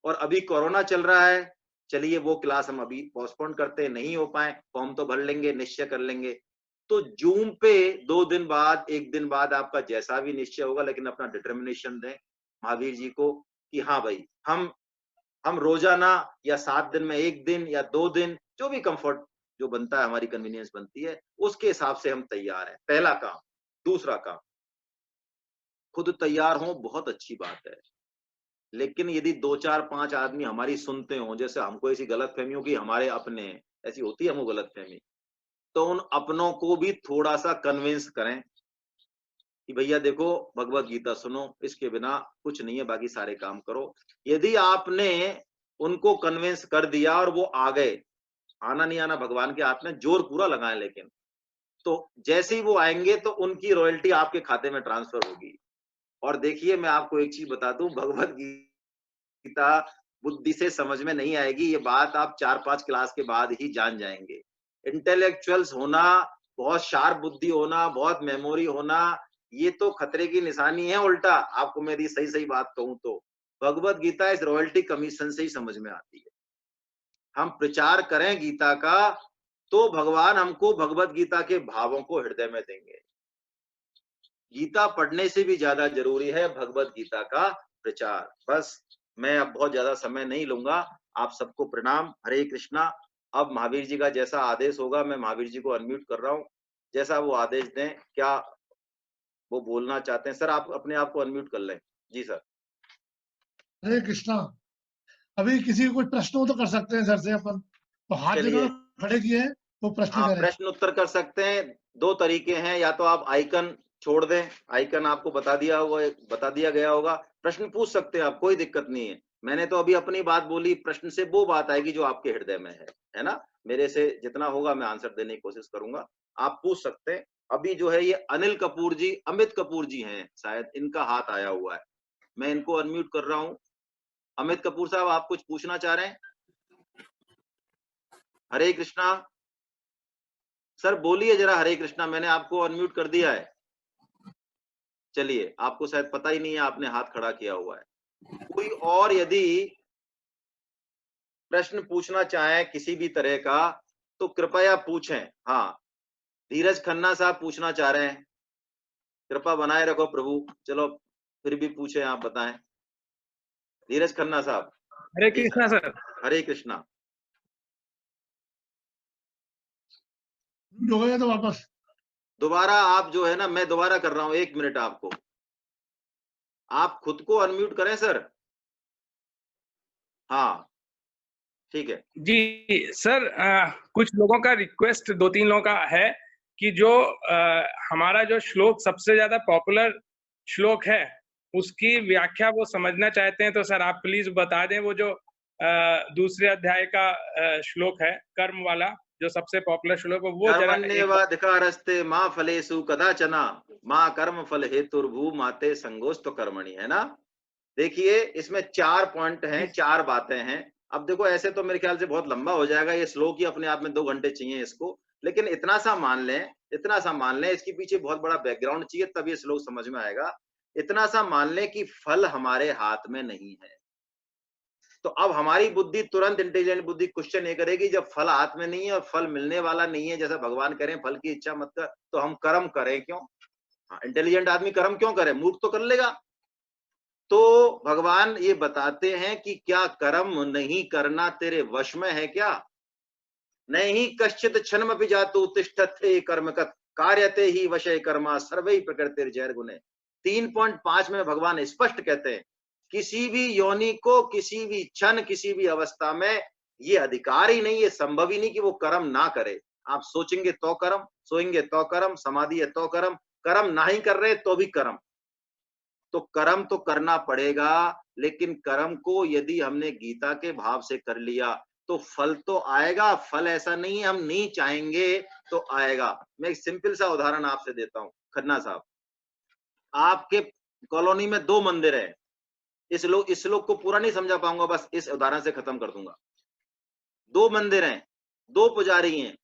और अभी कोरोना चल रहा है, चलिए वो क्लास हम अभी पोस्टपोन करते हैं, नहीं हो पाए, फॉर्म तो भर लेंगे, निश्चय कर लेंगे। तो जूम पे 2 दिन बाद, 1 दिन बाद आपका जैसा भी निश्चय होगा, लेकिन अपना डिटर्मिनेशन दें महावीर जी को कि हाँ भाई, हम रोजाना या 7 दिन में 1 दिन या 2 दिन, जो भी कंफर्ट जो बनता है, हमारी कन्वीनियंस बनती है, उसके हिसाब से हम तैयार हैं। पहला काम। दूसरा काम, खुद तैयार हों बहुत अच्छी बात है। लेकिन यदि 2, 4, 5 आदमी हमारी सुनते हों, जैसे हमको ऐसी गलतफ़हमी हो कि हमारे अपने हैं, ऐसी होती है हमको गलतफ़हमी, तो उन अपनों को भी थोड़ा-सा कन्विंस करें कि भैया देखो भगवत गीता सुनो, इसके बिना कुछ नहीं है, बाकी सारे काम करो। यदि आपने उनको कन्विंस कर दिया और वो आ गए, आना नहीं आना भगवान के हाथ में, जोर पूरा लगाएं, लेकिन तो जैसे ही वो आएंगे तो उनकी रॉयल्टी आपके खाते में ट्रांसफर होगी। और देखिए मैं आपको एक चीज बता दूं, भगवत गीता बुद्धि से समझ में नहीं आएगी, ये बात आप 4-5 क्लास के बाद ही जान जाएंगे। इंटेलेक्चुअल्स होना, बहुत शार्प बुद्धि होना, बहुत मेमोरी होना, ये तो खतरे की निशानी है। उल्टा आपको मैं यदि सही सही बात कहूं तो भगवत गीता इस रॉयल्टी कमीशन से ही समझ में आती है। हम प्रचार करें गीता का तो भगवान हमको भगवत गीता के भावों को हृदय में देंगे। गीता पढ़ने से भी ज्यादा जरूरी है भगवत गीता का प्रचार। बस मैं अब बहुत ज्यादा समय नहीं लूंगा। आप सबको प्रणाम, हरे कृष्णा। अब महावीर जी का जैसा आदेश होगा, मैं महावीर जी को अनम्यूट कर रहा हूँ, जैसा वो आदेश दें। क्या वो बोलना चाहते हैं? सर आप अपने आप को अनम्यूट कर लें। जी सर। हरे कृष्णा। अभी किसी को कोई प्रश्न हो तो कर सकते हैं सर से अपन, तो हाथ चलिए। जिन्होंने खड़े किए हैं वो प्रश्न हाँ, करें। प्रश्न उत्तर कर सकते हैं। 2 तरीके हैं, या तो आप आइकन छोड़ दें, आइकन आपको बता दिया गया होगा। प्रश्न पूछ सकते हैं आप, कोई दिक्कत नहीं है। मैंने तो अभी अपनी बात बोली, प्रश्न से वो बात आएगी जो आपके हृदय में है ना? मेरे से जितना होगा मैं आंसर देने की कोशिश करूंगा। आप पूछ सकते हैं। अभी जो है ये अनिल कपूर जी, अमित कपूर जी हैं शायद, इनका हाथ आया हुआ है। मैं इनको अनम्यूट कर रहा हूँ। अमित कपूर साहब, आप कुछ पूछना चाह रहे हैं? हरे कृष्णा सर, बोलिए जरा हरे कृष्णा, मैंने आपको अनम्यूट कर दिया है। चलिए, आपको शायद पता ही नहीं है आपने हाथ खड़ा किया हुआ है। कोई और यदि प्रश्न पूछना चाहे किसी भी तरह का तो कृपया पूछें। हाँ, धीरज खन्ना साहब पूछना चाह रहे हैं। कृपा बनाए रखो प्रभु। चलो फिर भी पूछें, आप बताएं। धीरज खन्ना साहब। हरे कृष्णा सर। हरे कृष्णा। हो गया तो वापस दोबारा आप जो है ना, मैं दोबारा कर रहा हूं, 1 मिनट आपको। आप खुद को अनम्यूट करें सर। हाँ, ठीक है जी सर, कुछ लोगों का रिक्वेस्ट, 2-3 लोगों का है कि जो हमारा जो श्लोक सबसे ज्यादा पॉपुलर श्लोक है उसकी व्याख्या वो समझना चाहते हैं, तो सर आप प्लीज बता दें। वो जो दूसरे अध्याय का श्लोक है, कर्म वाला, जो सबसे पॉपुलर श्लोक है, वो जरा कर्मण्येवाधिकारस्ते मा फलेषु कदाचन मा कर्म फल हेतुर्भू माते संगोस्त कर्मणि, है ना? देखिए, इसमें 4 पॉइंट हैं, 4 बातें हैं। अब देखो, ऐसे तो मेरे ख्याल से बहुत लंबा हो जाएगा ये श्लोक ही, अपने आप में 2 घंटे चाहिए इसको। लेकिन इतना सा मान लें, इसके पीछे बहुत बड़ा बैकग्राउंड चाहिए, तब ये श्लोक समझ में आएगा। इतना सा मान लें कि फल हमारे हाथ में नहीं है। तो अब हमारी बुद्धि तुरंत, इंटेलिजेंट बुद्धि क्वेश्चन ये करेगी, जब फल हाथ में नहीं है और फल मिलने वाला नहीं है, जैसा भगवान कह रहे हैं फल की इच्छा मत कर, तो हम कर्म करें क्यों? हाँ, इंटेलिजेंट आदमी कर्म क्यों करे? मूर्ख तो कर लेगा। तो भगवान ये बताते हैं कि क्या कर्म नहीं करना तेरे वश में है क्या? नहीं कश्चित क्षणमपि जातु तिष्ठते कर्मकत् कार्यते ही वशे कर्मा सर्वै प्रकृतिर्जैर गुणे। 3.5 में भगवान स्पष्ट कहते हैं, किसी भी योनि को, किसी भी क्षण, किसी भी अवस्था में ये अधिकार ही नहीं, ये संभव ही नहीं कि वो कर्म ना करे। आप सोचेंगे तो कर्म, सोएंगे तो कर्म, समाधि है तो कर्म, कर्म ना ही कर रहे तो भी कर्म। तो कर्म तो करना पड़ेगा, लेकिन कर्म को यदि हमने गीता के भाव से कर लिया तो फल तो आएगा। फल ऐसा नहीं है हम नहीं चाहेंगे तो आएगा। मैं एक सिंपल सा उदाहरण आपसे देता हूं खन्ना साहब। आपके कॉलोनी में 2 मंदिर हैं। इस लोग को पूरा नहीं समझा पाऊंगा, बस इस उदाहरण से खत्म कर दूंगा। 2 मंदिर हैं, 2 पुजारी हैं।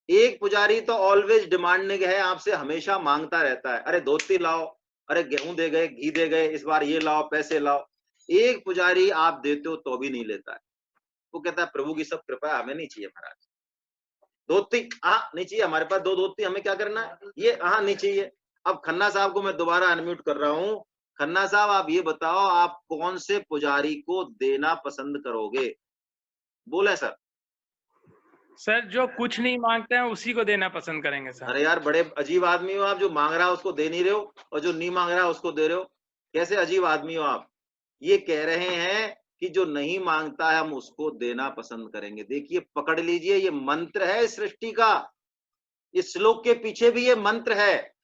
एक पुजारी तो ऑलवेज डिमांडिंग है, आपसे हमेशा मांगता रहता है, अरे धोती लाओ, अरे गेहूं दे गए, घी दे गए, इस बार ये लाओ, पैसे लाओ। एक पुजारी आप देते हो तो भी नहीं लेता है। वो कहता है प्रभु की सब कृपा है, हमें नहीं चाहिए महाराज। धोती नहीं चाहिए हमारे पास, 2 धोती, हमें क्या करना है, ये नहीं चाहिए। अब खन्ना साहब को मैं दोबारा अनम्यूट कर रहा हूं। खन्ना साहब, आप ये बताओ, आप कौन से पुजारी को देना पसंद करोगे? बोले सर। सर जो कुछ नहीं मांगते हैं उसी को देना पसंद करेंगे सर। अरे यार, बड़े अजीब आदमी हो आप, जो मांग रहा है उसको दे नहीं रहे हो और जो नहीं मांग रहा है उसको दे रहे हो। कैसे अजीब आदमी हो आप? ये कह रहे हैं कि जो नहीं मांगता है हम उसको देना पसंद करेंगे। देखिए, पकड़ लीजिए, ये मंत्र है इस सृष्टि का। इस श्लोक के पीछे भी ये मंत्र है।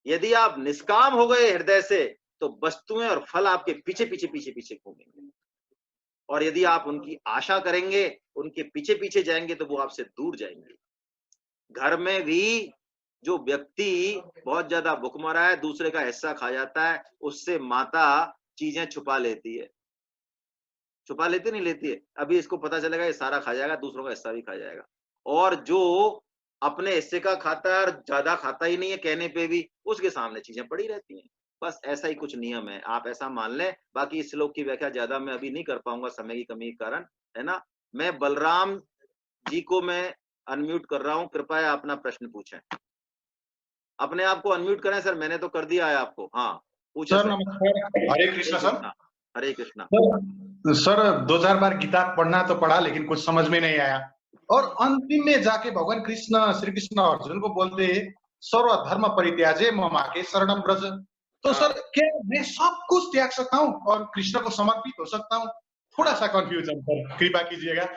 यदि आप निष्काम हो गए हृदय से तो वस्तुएं और फल आपके पीछे पीछे पीछे पीछे घूमेंगे, और यदि आप उनकी आशा करेंगे, उनके पीछे पीछे जाएंगे, तो वो आपसे दूर जाएंगे। घर में भी जो व्यक्ति बहुत ज्यादा भुखमरा है, दूसरे का हिस्सा खा जाता है, उससे माता चीजें छुपा लेती है। छुपा लेती नहीं लेती है। अभी इसको पता चलेगा ये सारा खा जाएगा, दूसरों का हिस्सा भी खा जाएगा। और जो अपने हिस्से का खाता है और ज्यादा खाता ही नहीं है कहने पे भी, उसके सामने चीजें पड़ी रहती हैं। बस ऐसा ही कुछ नियम है, आप ऐसा मान लें। बाकी इस श्लोक की व्याख्या ज्यादा मैं अभी नहीं कर पाऊंगा समय की कमी के कारण, है ना। मैं बलराम जी को मैं अनम्यूट कर रहा हूँ, कृपया अपना प्रश्न पूछें। अपने आप को अनम्यूट करें सर, मैंने तो कर दिया है आपको। हाँ पूछे सर सर। नमस्कार, हरे कृष्णा सर। हरे कृष्णा। सर 2000 बार गीता पढ़ना तो पढ़ा, लेकिन कुछ समझ में नहीं आया। और अंतिम में जाके भगवान कृष्ण श्री कृष्ण अर्जुन को बोलते हैं सर्व धर्म परित्याजे ममाके शरणम ब्रज। तो सर क्या मैं सब कुछ त्याग सकता हूँ और कृष्ण को समर्पित हो सकता हूँ? थोड़ा सा कंफ्यूजन सर, कृपा कीजिएगा।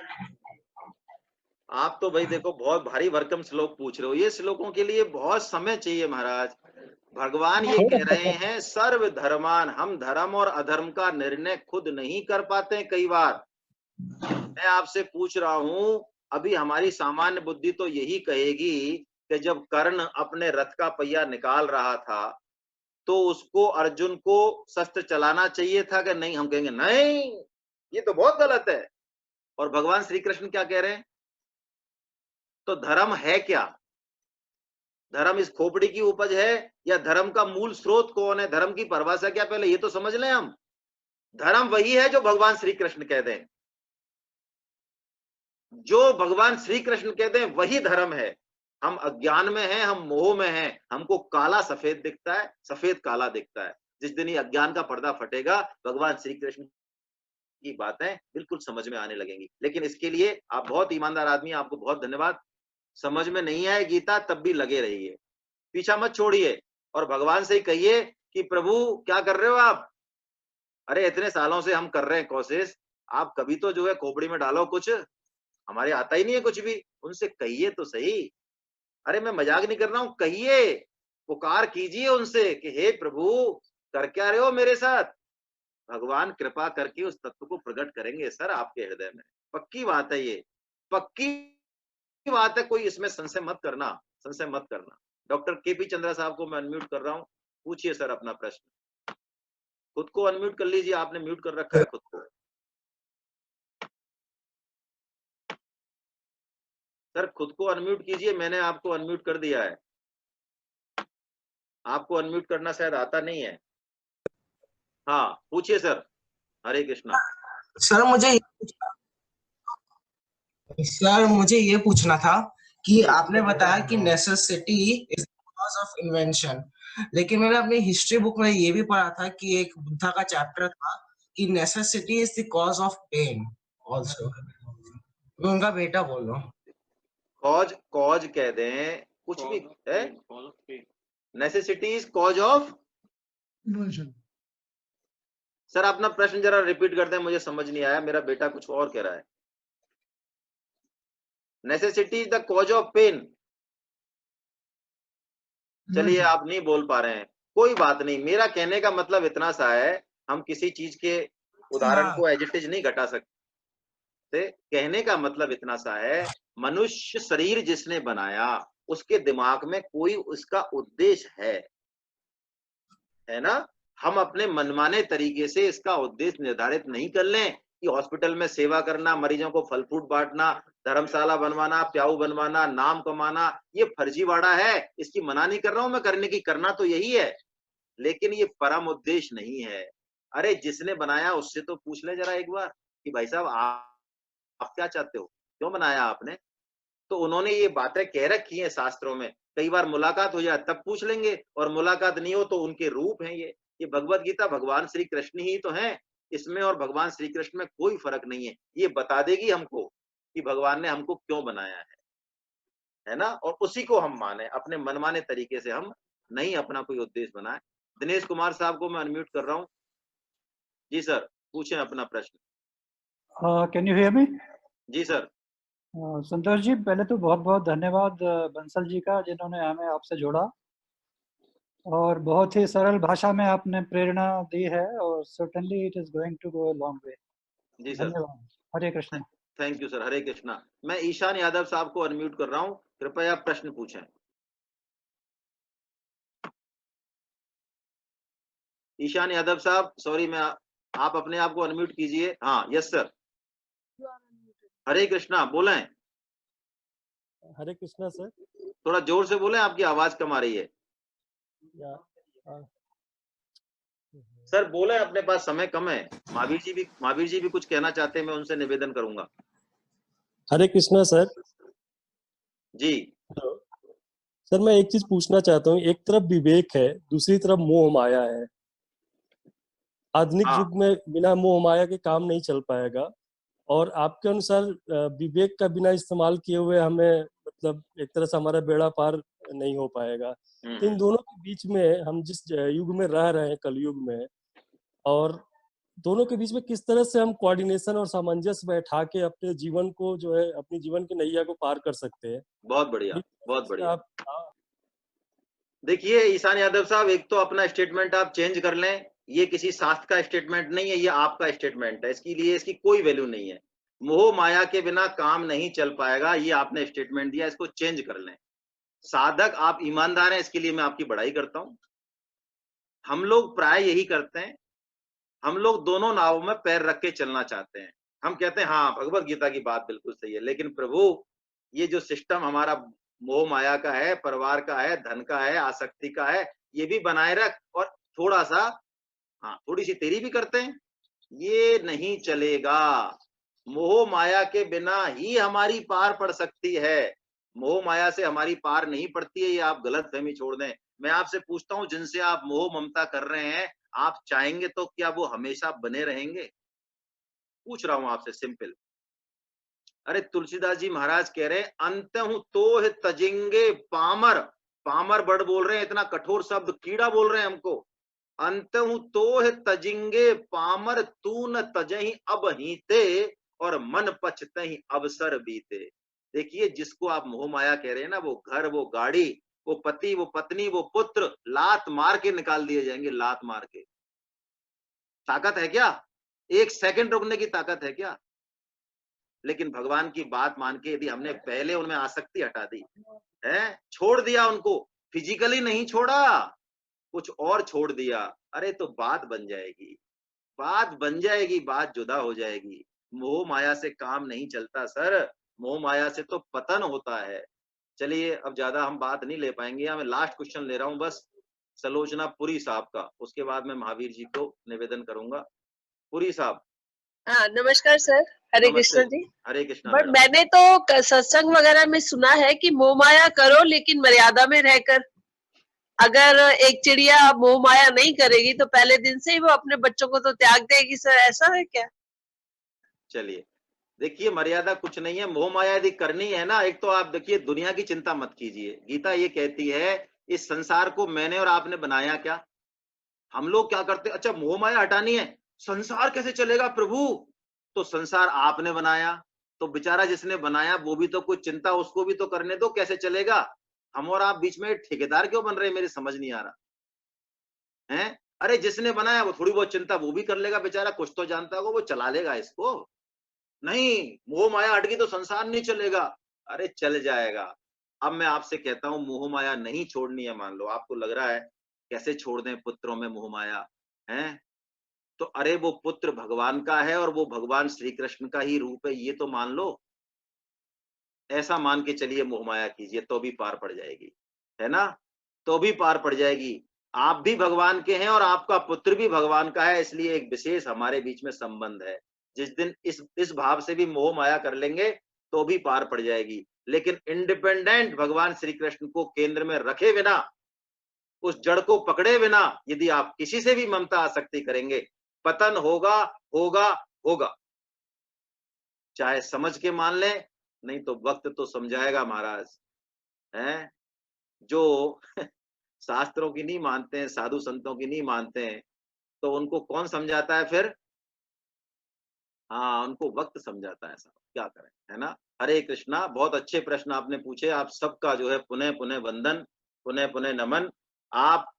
आप तो भाई देखो बहुत भारी भरकम श्लोक पूछ रहे हो, ये श्लोकों के लिए बहुत समय चाहिए महाराज। भगवान ये कह रहे हैं सर्व धर्मान, हम धर्म और अधर्म का निर्णय खुद नहीं कर पाते कई बार। मैं आपसे पूछ रहा हूं, अभी हमारी सामान्य बुद्धि तो यही कहेगी कि जब कर्ण अपने रथ का पहिया निकाल रहा था तो उसको अर्जुन को शस्त्र चलाना चाहिए था कि नहीं? हम कहेंगे नहीं, ये तो बहुत गलत है। और भगवान श्री कृष्ण क्या कह रहे हैं? तो धर्म है क्या? धर्म इस खोपड़ी की उपज है या धर्म का मूल स्रोत कौन है? धर्म की परिभाषा क्या, पहले ये तो समझ लें हम। धर्म वही है जो भगवान श्री कृष्ण कह दें, जो भगवान श्री कृष्ण कह दें वही धर्म है। हम अज्ञान में हैं, हम मोह में हैं, हमको काला सफेद दिखता है, सफेद काला दिखता है। जिस दिन ये अज्ञान का पर्दा फटेगा, भगवान श्री कृष्ण की बातें बिल्कुल समझ में आने लगेंगी। लेकिन इसके लिए आप बहुत ईमानदार आदमी, आपको बहुत धन्यवाद। समझ में नहीं आए गीता तब भी लगे रहिए, पीछा मत छोड़िए और भगवान से ही कहिए कि प्रभु क्या कर रहे हो आप? अरे इतने सालों से हम कर रहे हैं कोशिश, आप कभी तो जो है खोपड़ी में डालो कुछ, हमारे आता ही नहीं है कुछ भी। उनसे कहिए तो सही। अरे मैं मजाक नहीं कर रहा हूं, कहिए, पुकार कीजिए उनसे कि हे प्रभु कर क्या रहे हो मेरे साथ। भगवान कृपा करके उस तत्व को प्रकट करेंगे सर आपके हृदय में, पक्की बात है ये, पक्की बात है। कोई इसमें संशय मत करना, संशय मत करना। डॉक्टर केपी चंद्रा साहब को मैं अनम्यूट कर रहा हूँ, पूछिए सर अपना प्रश्न। खुद को अनम्यूट कर लीजिए, आपने म्यूट कर रखा है खुद को। सर खुद को अनम्यूट कीजिए, मैंने आपको अनम्यूट कर दिया है। आपको अनम्यूट करना शायद आता नहीं है। हाँ पूछिए सर। हरे कृष्णा। सर मुझे ये पूछना था कि आपने बताया कि necessity is cause of invention, लेकिन मैंने अपनी हिस्ट्री बुक में ये भी पढ़ा था कि एक बुद्धा का चैप्टर था कि necessity is the cause of pain also. मैं उनका बेटा बोल रहा हूँ। कॉज, कॉज कह दें कुछ भी है। Necessity is cause of invention. Sir अपना प्रश्न जरा रिपीट कर दें, मुझे समझ नहीं आया, मेरा बेटा कुछ और कह रहा है। Necessity is the cause of pain. चलिए आप नहीं बोल पा रहे हैं, कोई बात नहीं। मेरा कहने का मतलब इतना सा है, हम किसी चीज के उदाहरण को एजिटेज नहीं घटा सकते। कहने का मतलब इतना सा है, मनुष्य शरीर जिसने बनाया उसके दिमाग में कोई उसका उद्देश्य है ना। हम अपने मनमाने तरीके से इसका उद्देश्य निर्धारित नहीं कर लें कि हॉस्पिटल में सेवा करना, मरीजों को फल फ्रूट बांटना, धर्मशाला बनवाना, प्याऊ बनवाना, नाम कमाना, ये फर्जीवाड़ा है। इसकी मना नहीं कर रहा हूं मैं करने की, करना तो यही है, लेकिन ये परम उद्देश्य नहीं है। अरे जिसने बनाया उससे तो पूछ ले जरा एक बार कि भाई साहब आप क्या चाहते हो, क्यों बनाया आपने? तो उन्होंने ये बातें कह रखी हैं शास्त्रों में। कई बार मुलाकात हो जाए तब पूछ लेंगे, और मुलाकात नहीं हो तो उनके रूप हैं ये भगवत गीता भगवान श्री कृष्ण ही तो हैं। इसमें और भगवान श्री कृष्ण में कोई फर्क नहीं है। ये बता देगी हमको कि भगवान ने हमको क्यों बनाया है ना। और उसी को हम माने, अपने मनमाने तरीके से हम नहीं अपना कोई उद्देश्य बनाए। दिनेश कुमार साहब को मैं अनम्यूट कर रहा हूँ। जी सर पूछें अपना प्रश्न। Can you hear me? जी सर। संतोष जी, पहले तो बहुत बहुत धन्यवाद बंसल जी का, जिन्होंने हमें आपसे जोड़ा और बहुत ही सरल भाषा में आपने प्रेरणा दी है, और certainly it is going to go a long way. जी सर। धन्यवाद। Hare Krishna. Thank you sir. Hare Krishna. मैं ईशान यादव साहब को अनम्यूट कर रहा हूं, कृपया प्रश्न पूछें। ईशान यादव साहब, सॉरी मैं आप अपने आप को अनम्यूट कीजिए। हाँ, यस सर। हरे कृष्णा, बोलें। हरे कृष्णा सर। थोड़ा जोर से बोलें, आपकी आवाज कम आ रही है। सर बोले, अपने पास समय कम है। महावीर जी भी कुछ कहना चाहते हैं, मैं उनसे निवेदन करूंगा। हरे कृष्णा सर। जी सर, मैं एक चीज पूछना चाहता हूँ। एक तरफ विवेक है, दूसरी तरफ मोह माया है। आधुनिक युग में बिना मोह माया के काम नहीं चल पाएगा। और आपके अनुसार विवेक का बिना इस्तेमाल किए हुए हमें मतलब एक तरह से हमारा बेड़ा पार नहीं हो पाएगा। तो इन दोनों के बीच में हम जिस युग में रह रहे हैं, कलयुग में, और दोनों के बीच में किस तरह से हम कोऑर्डिनेशन और सामंजस्य बैठा के अपने जीवन को जो है, अपनी जीवन की नैया को पार कर सकते हैं। बहुत बढ़िया, बहुत बढ़िया। आप देखिए ईशान यादव साहब, एक तो अपना स्टेटमेंट आप चेंज कर लें। ये किसी शास्त्र का स्टेटमेंट नहीं है, ये आपका स्टेटमेंट है। इसके लिए इसकी कोई वैल्यू नहीं है। मोह माया के बिना काम नहीं चल पाएगा, ये आपने स्टेटमेंट दिया, इसको चेंज कर लें। साधक आप ईमानदार हैं, इसके लिए मैं आपकी बड़ाई करता हूं। हम लोग प्राय यही करते हैं, हम लोग दोनों नावों में पैर रख के चलना चाहते हैं। हम कहते हैं हाँ भगवत गीता की बात बिल्कुल सही है, लेकिन प्रभु ये जो सिस्टम हमारा मोह माया का है, परिवार का है, धन का है, आसक्ति का है, ये भी बनाए रख, और थोड़ा सा हाँ थोड़ी सी तेरी भी करते हैं। ये नहीं चलेगा। मोह माया के बिना ही हमारी पार पड़ सकती है। मोह माया से हमारी पार नहीं पड़ती है, ये आप गलत फहमी छोड़ दें। मैं आपसे पूछता हूं, जिनसे आप मोह ममता कर रहे हैं, आप चाहेंगे तो क्या वो हमेशा बने रहेंगे? पूछ रहा हूं आपसे, सिंपल। अरे तुलसीदास जी महाराज कह रहे हैं, अंतहु तोह तजेंगे पामर। पामर बड़ बोल रहे हैं, इतना कठोर शब्द, कीड़ा बोल रहे हैं हमको। अंतहु तोह तजेंगे पामर, तू न तजहि अब हीते, और मन पछतहि अवसर बीते। देखिए जिसको आप मोह माया कह रहे हैं ना, वो घर, वो गाड़ी, वो पति, वो पत्नी, वो पुत्र, लात मार के निकाल दिए जाएंगे, लात मार के। ताकत है क्या? एक सेकंड रुकने की ताकत है क्या? लेकिन भगवान की बात मान के यदि हमने पहले उनमें आसक्ति हटा दी है, छोड़ दिया उनको, फिजिकली नहीं छोड़ा, कुछ और छोड़ दिया, अरे तो बात बन जाएगी, बात बन जाएगी, बात जुदा हो जाएगी। मोह माया से काम नहीं चलता सर, मोह माया से तो पतन होता है। चलिए अब ज्यादा हम बात नहीं ले पाएंगे, मैं लास्ट क्वेश्चन ले रहा हूं बस, सलोचना पुरी साहब का, उसके बाद मैं महावीर जी को निवेदन करूंगा। पुरी साहब। हाँ नमस्कार सर। हरे कृष्ण जी। हरे कृष्णा। बट मैंने तो सत्संग वगैरह में सुना है कि मोह माया करो लेकिन मर्यादा में रहकर। अगर एक चिड़िया मोह माया नहीं करेगी तो पहले दिन से ही वो अपने बच्चों को तो त्याग देगी सर, ऐसा है क्या? चलिए देखिए, मर्यादा कुछ नहीं है। मोह माया यदि करनी है ना, एक तो आप देखिए दुनिया की चिंता मत कीजिए। गीता ये कहती है इस संसार को मैंने और आपने बनाया क्या? हम लोग क्या करते, अच्छा मोह माया हटानी है, संसार कैसे चलेगा प्रभु? तो संसार आपने बनाया, तो बेचारा जिसने बनाया वो भी तो कुछ चिंता उसको भी तो करने दो, कैसे चलेगा? हम और आप बीच में ठेकेदार क्यों बन रहे हैं, मेरी समझ नहीं आ रहा है। अरे जिसने बनाया वो थोड़ी बहुत चिंता वो भी कर लेगा बेचारा, कुछ तो जानता होगा, वो चला लेगा इसको। नहीं, मोह माया हट गई तो संसार नहीं चलेगा, अरे चल जाएगा। अब मैं आपसे कहता हूं मोह माया नहीं छोड़नी है, मान लो आपको लग रहा है कैसे छोड़ दें पुत्रों में मोह माया है, तो अरे वो पुत्र भगवान का है और वो भगवान श्री कृष्ण का ही रूप है, ये तो मान लो। ऐसा मान के चलिए, मोह माया कीजिए तो भी पार पड़ जाएगी, है ना? तो भी पार पड़ जाएगी। आप भी भगवान के हैं और आपका पुत्र भी भगवान का है, इसलिए एक विशेष हमारे बीच में संबंध है। जिस दिन इस भाव से भी मोह माया कर लेंगे तो भी पार पड़ जाएगी। लेकिन इंडिपेंडेंट भगवान श्री कृष्ण को केंद्र में रखे बिना, उस जड़ को पकड़े बिना यदि आप किसी से भी ममता आसक्ति करेंगे, पतन होगा होगा होगा। चाहे समझ के मान लें, नहीं तो वक्त तो समझाएगा महाराज हैं। जो शास्त्रों की नहीं मानते हैं, साधु संतों की नहीं मानते हैं, तो उनको कौन समझाता है फिर? हाँ, उनको वक्त समझाता है साहब, क्या करें, है ना? हरे कृष्णा। बहुत अच्छे प्रश्न आपने पूछे, आप सबका जो है पुनः पुनः वंदन, पुनः पुनः नमन। आप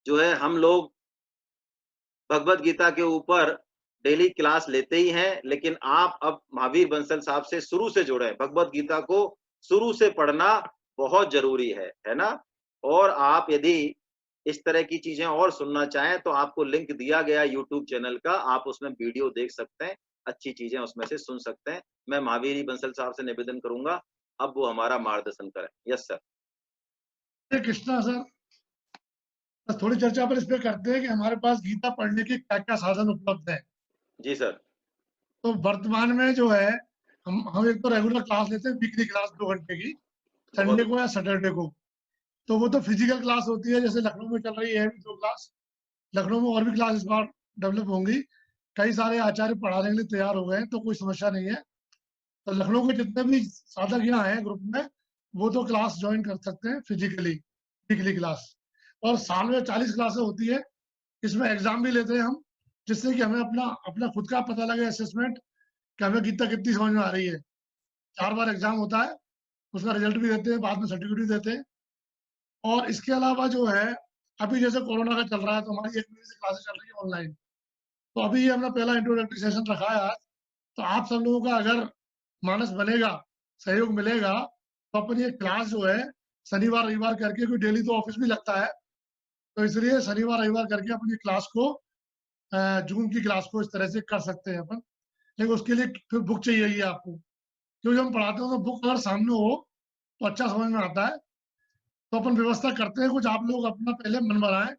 जो है, हम लोग भगवत गीता के ऊपर डेली क्लास लेते ही हैं, लेकिन आप अब महावीर बंसल साहब से शुरू से जुड़े, भगवत गीता को शुरू से पढ़ना बहुत जरूरी है ना? और आप यदि इस तरह की चीजें और सुनना चाहें तो आपको लिंक दिया गया यूट्यूब चैनल का, आप उसमें वीडियो देख सकते हैं, अच्छी चीजें उसमें से सुन सकते हैं। मैं महावीर बंसल साहब से निवेदन करूंगा, अब वो हमारा मार्गदर्शन करें। Yes sir. Hare Krishna sir, बस थोड़ी चर्चा पर इस पे करते हैं कि हमारे पास गीता पढ़ने के क्या क्या साधन उपलब्ध है। जी सर। तो वर्तमान में जो है हम एक तो रेगुलर क्लास लेते हैं, वीकली क्लास 2 घंटे की, संडे को या सैटरडे को। तो वो तो फिजिकल क्लास होती है, जैसे लखनऊ में चल रही है 2 क्लास। लखनऊ में और भी क्लास इस बार डेवलप होंगी, कई सारे आचार्य पढ़ाने के लिए तैयार हो गए हैं, तो कोई समस्या नहीं है। तो लखनऊ के जितने भी साधक यहाँ हैं ग्रुप में, वो तो क्लास ज्वाइन कर सकते हैं फिजिकली, वीकली क्लास। और साल में 40 क्लासें होती है, इसमें एग्जाम भी लेते हैं हम, जिससे कि हमें अपना अपना खुद का पता लगे, असेसमेंट कि हमें गीता कितनी समझ में आ रही है। 4 बार एग्जाम होता है, उसका रिजल्ट भी देते हैं, बाद में सर्टिफिकेट भी देते हैं। और इसके अलावा जो है, अभी जैसे कोरोना का चल रहा है, तो हमारी 1 महीने से क्लासेस चल रही है ऑनलाइन। तो अभी ये हमने पहला इंट्रोडक्टरी सेशन रखा है आज। तो आप सब लोगों का अगर मानस बनेगा, सहयोग मिलेगा, तो अपन ये क्लास जो है शनिवार रविवार करके, कोई डेली तो ऑफिस भी लगता है, तो इसलिए शनिवार रविवार करके अपनी क्लास को, जून की क्लास को इस तरह से कर सकते हैं अपन। लेकिन उसके लिए फिर बुक चाहिए ही आपको, क्योंकि हम पढ़ाते हो तो बुक अगर सामने हो तो अच्छा समझ में आता है। तो अपन व्यवस्था करते हैं कुछ, आप लोग अपना पहले मन बनाएं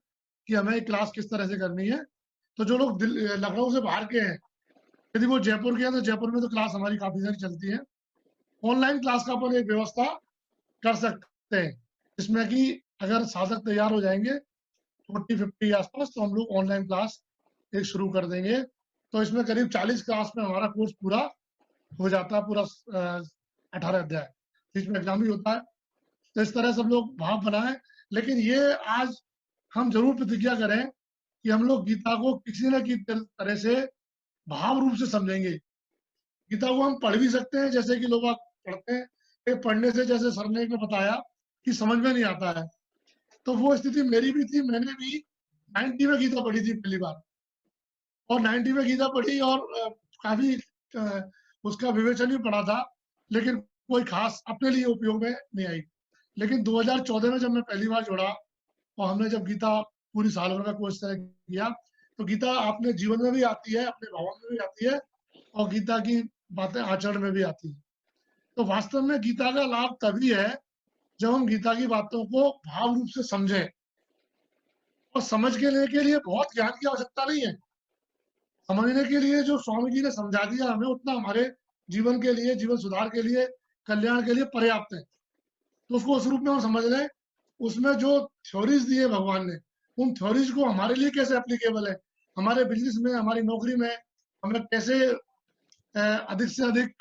कि हमें क्लास किस तरह से करनी है। तो जो लोग लखनऊ से बाहर के हैं, यदि वो जयपुर के हैं, तो जयपुर में तो क्लास हमारी काफी सारी चलती है। ऑनलाइन क्लास का अपन एक व्यवस्था कर सकते हैं, जिसमें कि अगर साधक तैयार हो जाएंगे 40-50 आसपास, तो हम लोग ऑनलाइन क्लास एक शुरू कर देंगे। तो इसमें करीब 40 क्लास में हमारा कोर्स पूरा हो जाता है, पूरा 18 अध्याय, बीच में एग्जाम भी होता है। तो इस तरह सब लोग भाव बनाएं। लेकिन ये आज हम जरूर प्रतिज्ञा करें कि हम लोग गीता को किसी न किसी तरह से भाव रूप से समझेंगे। गीता को हम पढ़ भी सकते हैं, जैसे कि लोग पढ़ते हैं, पढ़ने से जैसे सर ने बताया कि समझ में नहीं आता है, तो वो स्थिति मेरी भी थी। मैंने भी 90 में गीता पढ़ी थी पहली बार, और 90 में गीता पढ़ी और काफी उसका विवेचन भी पढ़ा था, लेकिन कोई खास अपने लिए उपयोग में नहीं आई। लेकिन 2014 में जब मैं पहली बार जुड़ा और हमने जब गीता पूरी साल भर का कोर्स तरह किया, तो गीता अपने जीवन में भी आती है, अपने भावों में भी आती है, और गीता की बातें आचरण में भी आती है। तो वास्तव में गीता का लाभ तभी है जब हम गीता की बातों को भाव रूप से समझें। और समझ के लिए बहुत ज्ञान की आवश्यकता नहीं है। समझने के लिए जो स्वामी जी ने समझा दिया हमें, उतना हमारे जीवन के लिए, जीवन सुधार के लिए, कल्याण के लिए पर्याप्त है। तो उसको उस रूप में हम समझ लें। उसमें जो थ्योरीज दिए भगवान ने, उन थ्योरीज को हमारे लिए कैसे एप्लीकेबल है, हमारे बिजनेस में, हमारी नौकरी में हमें कैसे अधिक से अधिक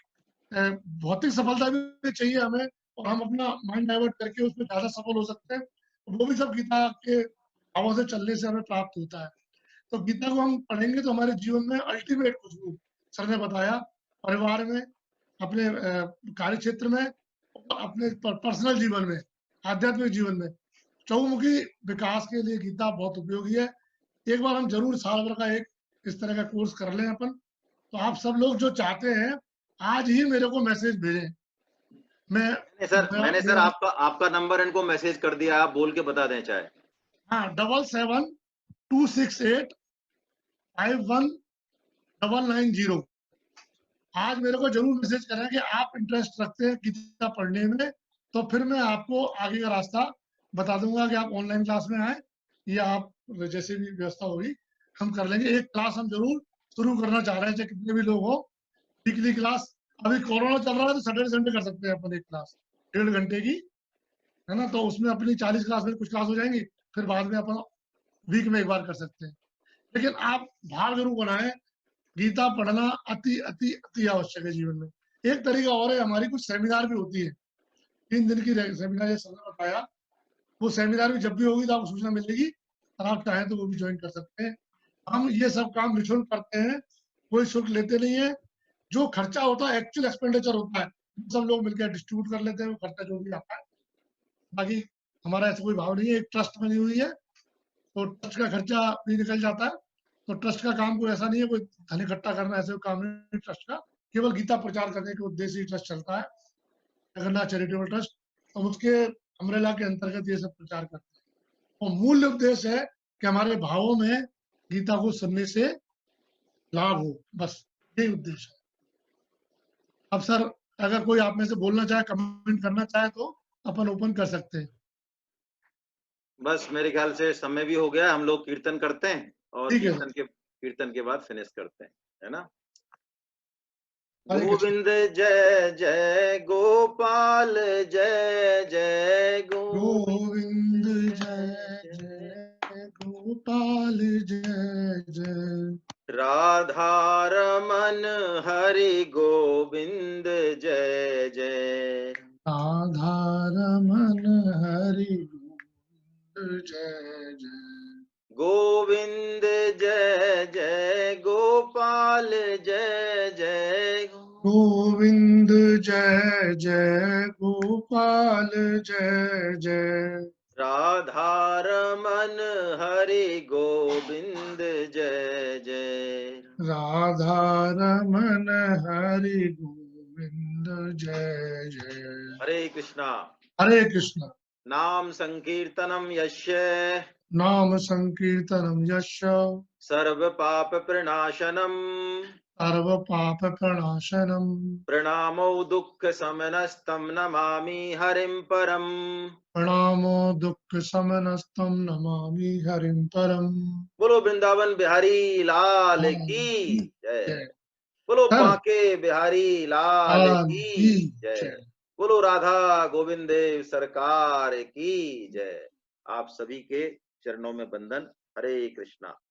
भौतिक सफलता भी चाहिए हमें, और हम अपना माइंड डाइवर्ट करके उसमें ज्यादा सफल हो सकते हैं, वो भी सब गीता के भावों से चलने से हमें प्राप्त होता है। तो गीता को हम पढ़ेंगे तो हमारे जीवन में अल्टीमेट खुशबू, सर ने बताया, परिवार में, अपने कार्य क्षेत्र में, अपने पर्सनल जीवन में, आध्यात्मिक जीवन में, चौमुखी विकास के लिए गीता बहुत उपयोगी है। एक बार हम जरूर साल भर का एक इस तरह का कोर्स कर लें अपन। तो आप सब लोग जो चाहते हैं, आज ही मेरे को मैसेज भेजें। मैंने सर आपका नंबर इनको मैसेज कर दिया, आप बोल के बता दें चाहे। हाँ, 77-268-51-990। आज मेरे को जरूर मैसेज करें कि आप इंटरेस्ट रखते हैं गीता पढ़ने में, तो फिर मैं आपको आगे का रास्ता बता दूंगा कि आप ऑनलाइन क्लास में आए या आप जैसे भी व्यवस्था होगी हम कर लेंगे। एक क्लास हम जरूर शुरू करना चाह रहे हैं, चाहे कितने भी लोग हो, वीकली क्लास। अभी कोरोना चल रहा है तो सैटरडे संडे कर सकते हैं अपन एक क्लास 1.5 घंटे की, है ना। तो उसमें अपनी 40 क्लास में कुछ क्लास हो जाएंगी, फिर बाद में अपन वीक में एक बार कर सकते हैं। लेकिन आप भाव जरूर बनाएं, गीता पढ़ना अति अति अति आवश्यक है जीवन में। एक तरीका और है, हमारी कुछ सेमिनार भी होती है, 3 दिन की सेमिनार, जैसे सबने बताया। वो सेमिनार भी जब भी होगी तो आपको सूचना मिलेगी, और आप चाहें तो वो भी ज्वाइन कर सकते हैं। हम ये सब काम निःशुल्क करते हैं, कोई शुल्क लेते नहीं है। जो खर्चा होता है एक्चुअल एक्सपेंडिचर होता है, सब लोग मिलकर डिस्ट्रीब्यूट कर लेते हैं, वो खर्चा जो भी आता है। बाकी हमारा ऐसा कोई भाव नहीं है। एक ट्रस्ट बनी हुई है, तो ट्रस्ट का खर्चा भी निकल जाता है। तो ट्रस्ट का काम कोई ऐसा नहीं है, कोई धन इकट्ठा करना, ऐसे काम नहीं ट्रस्ट का। केवल गीता प्रचार करने के उद्देश्य ही ट्रस्ट चलता है, जगन्नाथ चैरिटेबल ट्रस्ट। और उसके अम्ब्रेला के अंतर्गत ये सब प्रचार करते हैं। और मूल उद्देश्य है कि हमारे भावों में गीता को सुनने से लाभ हो, बस यही उद्देश्य है। अब सर अगर कोई आप में से बोलना चाहे, कमेंट करना चाहे तो अपन ओपन कर सकते हैं। बस मेरे ख्याल से समय भी हो गया, हम लोग कीर्तन करते हैं और ठीक है। कीर्तन के बाद फिनिश करते हैं, है ना। हरे कृष्ण। गोविंद जय जय गोपाल जय जय गोविंद जय जय गोपाल जय जय राधा रमन हरि गोविंद जय जय राधा रमन हरि गोविंद जय जय गोविंद जय जय गोपाल जय जय गोविंद जय जय गोपाल जय जय राधा रमन हरि गोविंद जय जय राधा रमन हरि गोविंद जय जय हरे कृष्णा। हरे कृष्ण। नाम संकीर्तनम यस्य नाम संकीर्तनम यस्य सर्व पाप प्रणाशनम सर्व पाप प्रणाशनम प्रणामो दुःख समनस्तम नमामि हरिं परम। प्रणामो दुःख समनस्तम नमामि हरिं परम। बोलो वृंदावन बिहारी लाल की जय। बोलो बांके बिहारी लाल की जय। बोलो राधा गोविंद देव सरकार की जय। आप सभी के चरणों में बंधन। हरे कृष्णा।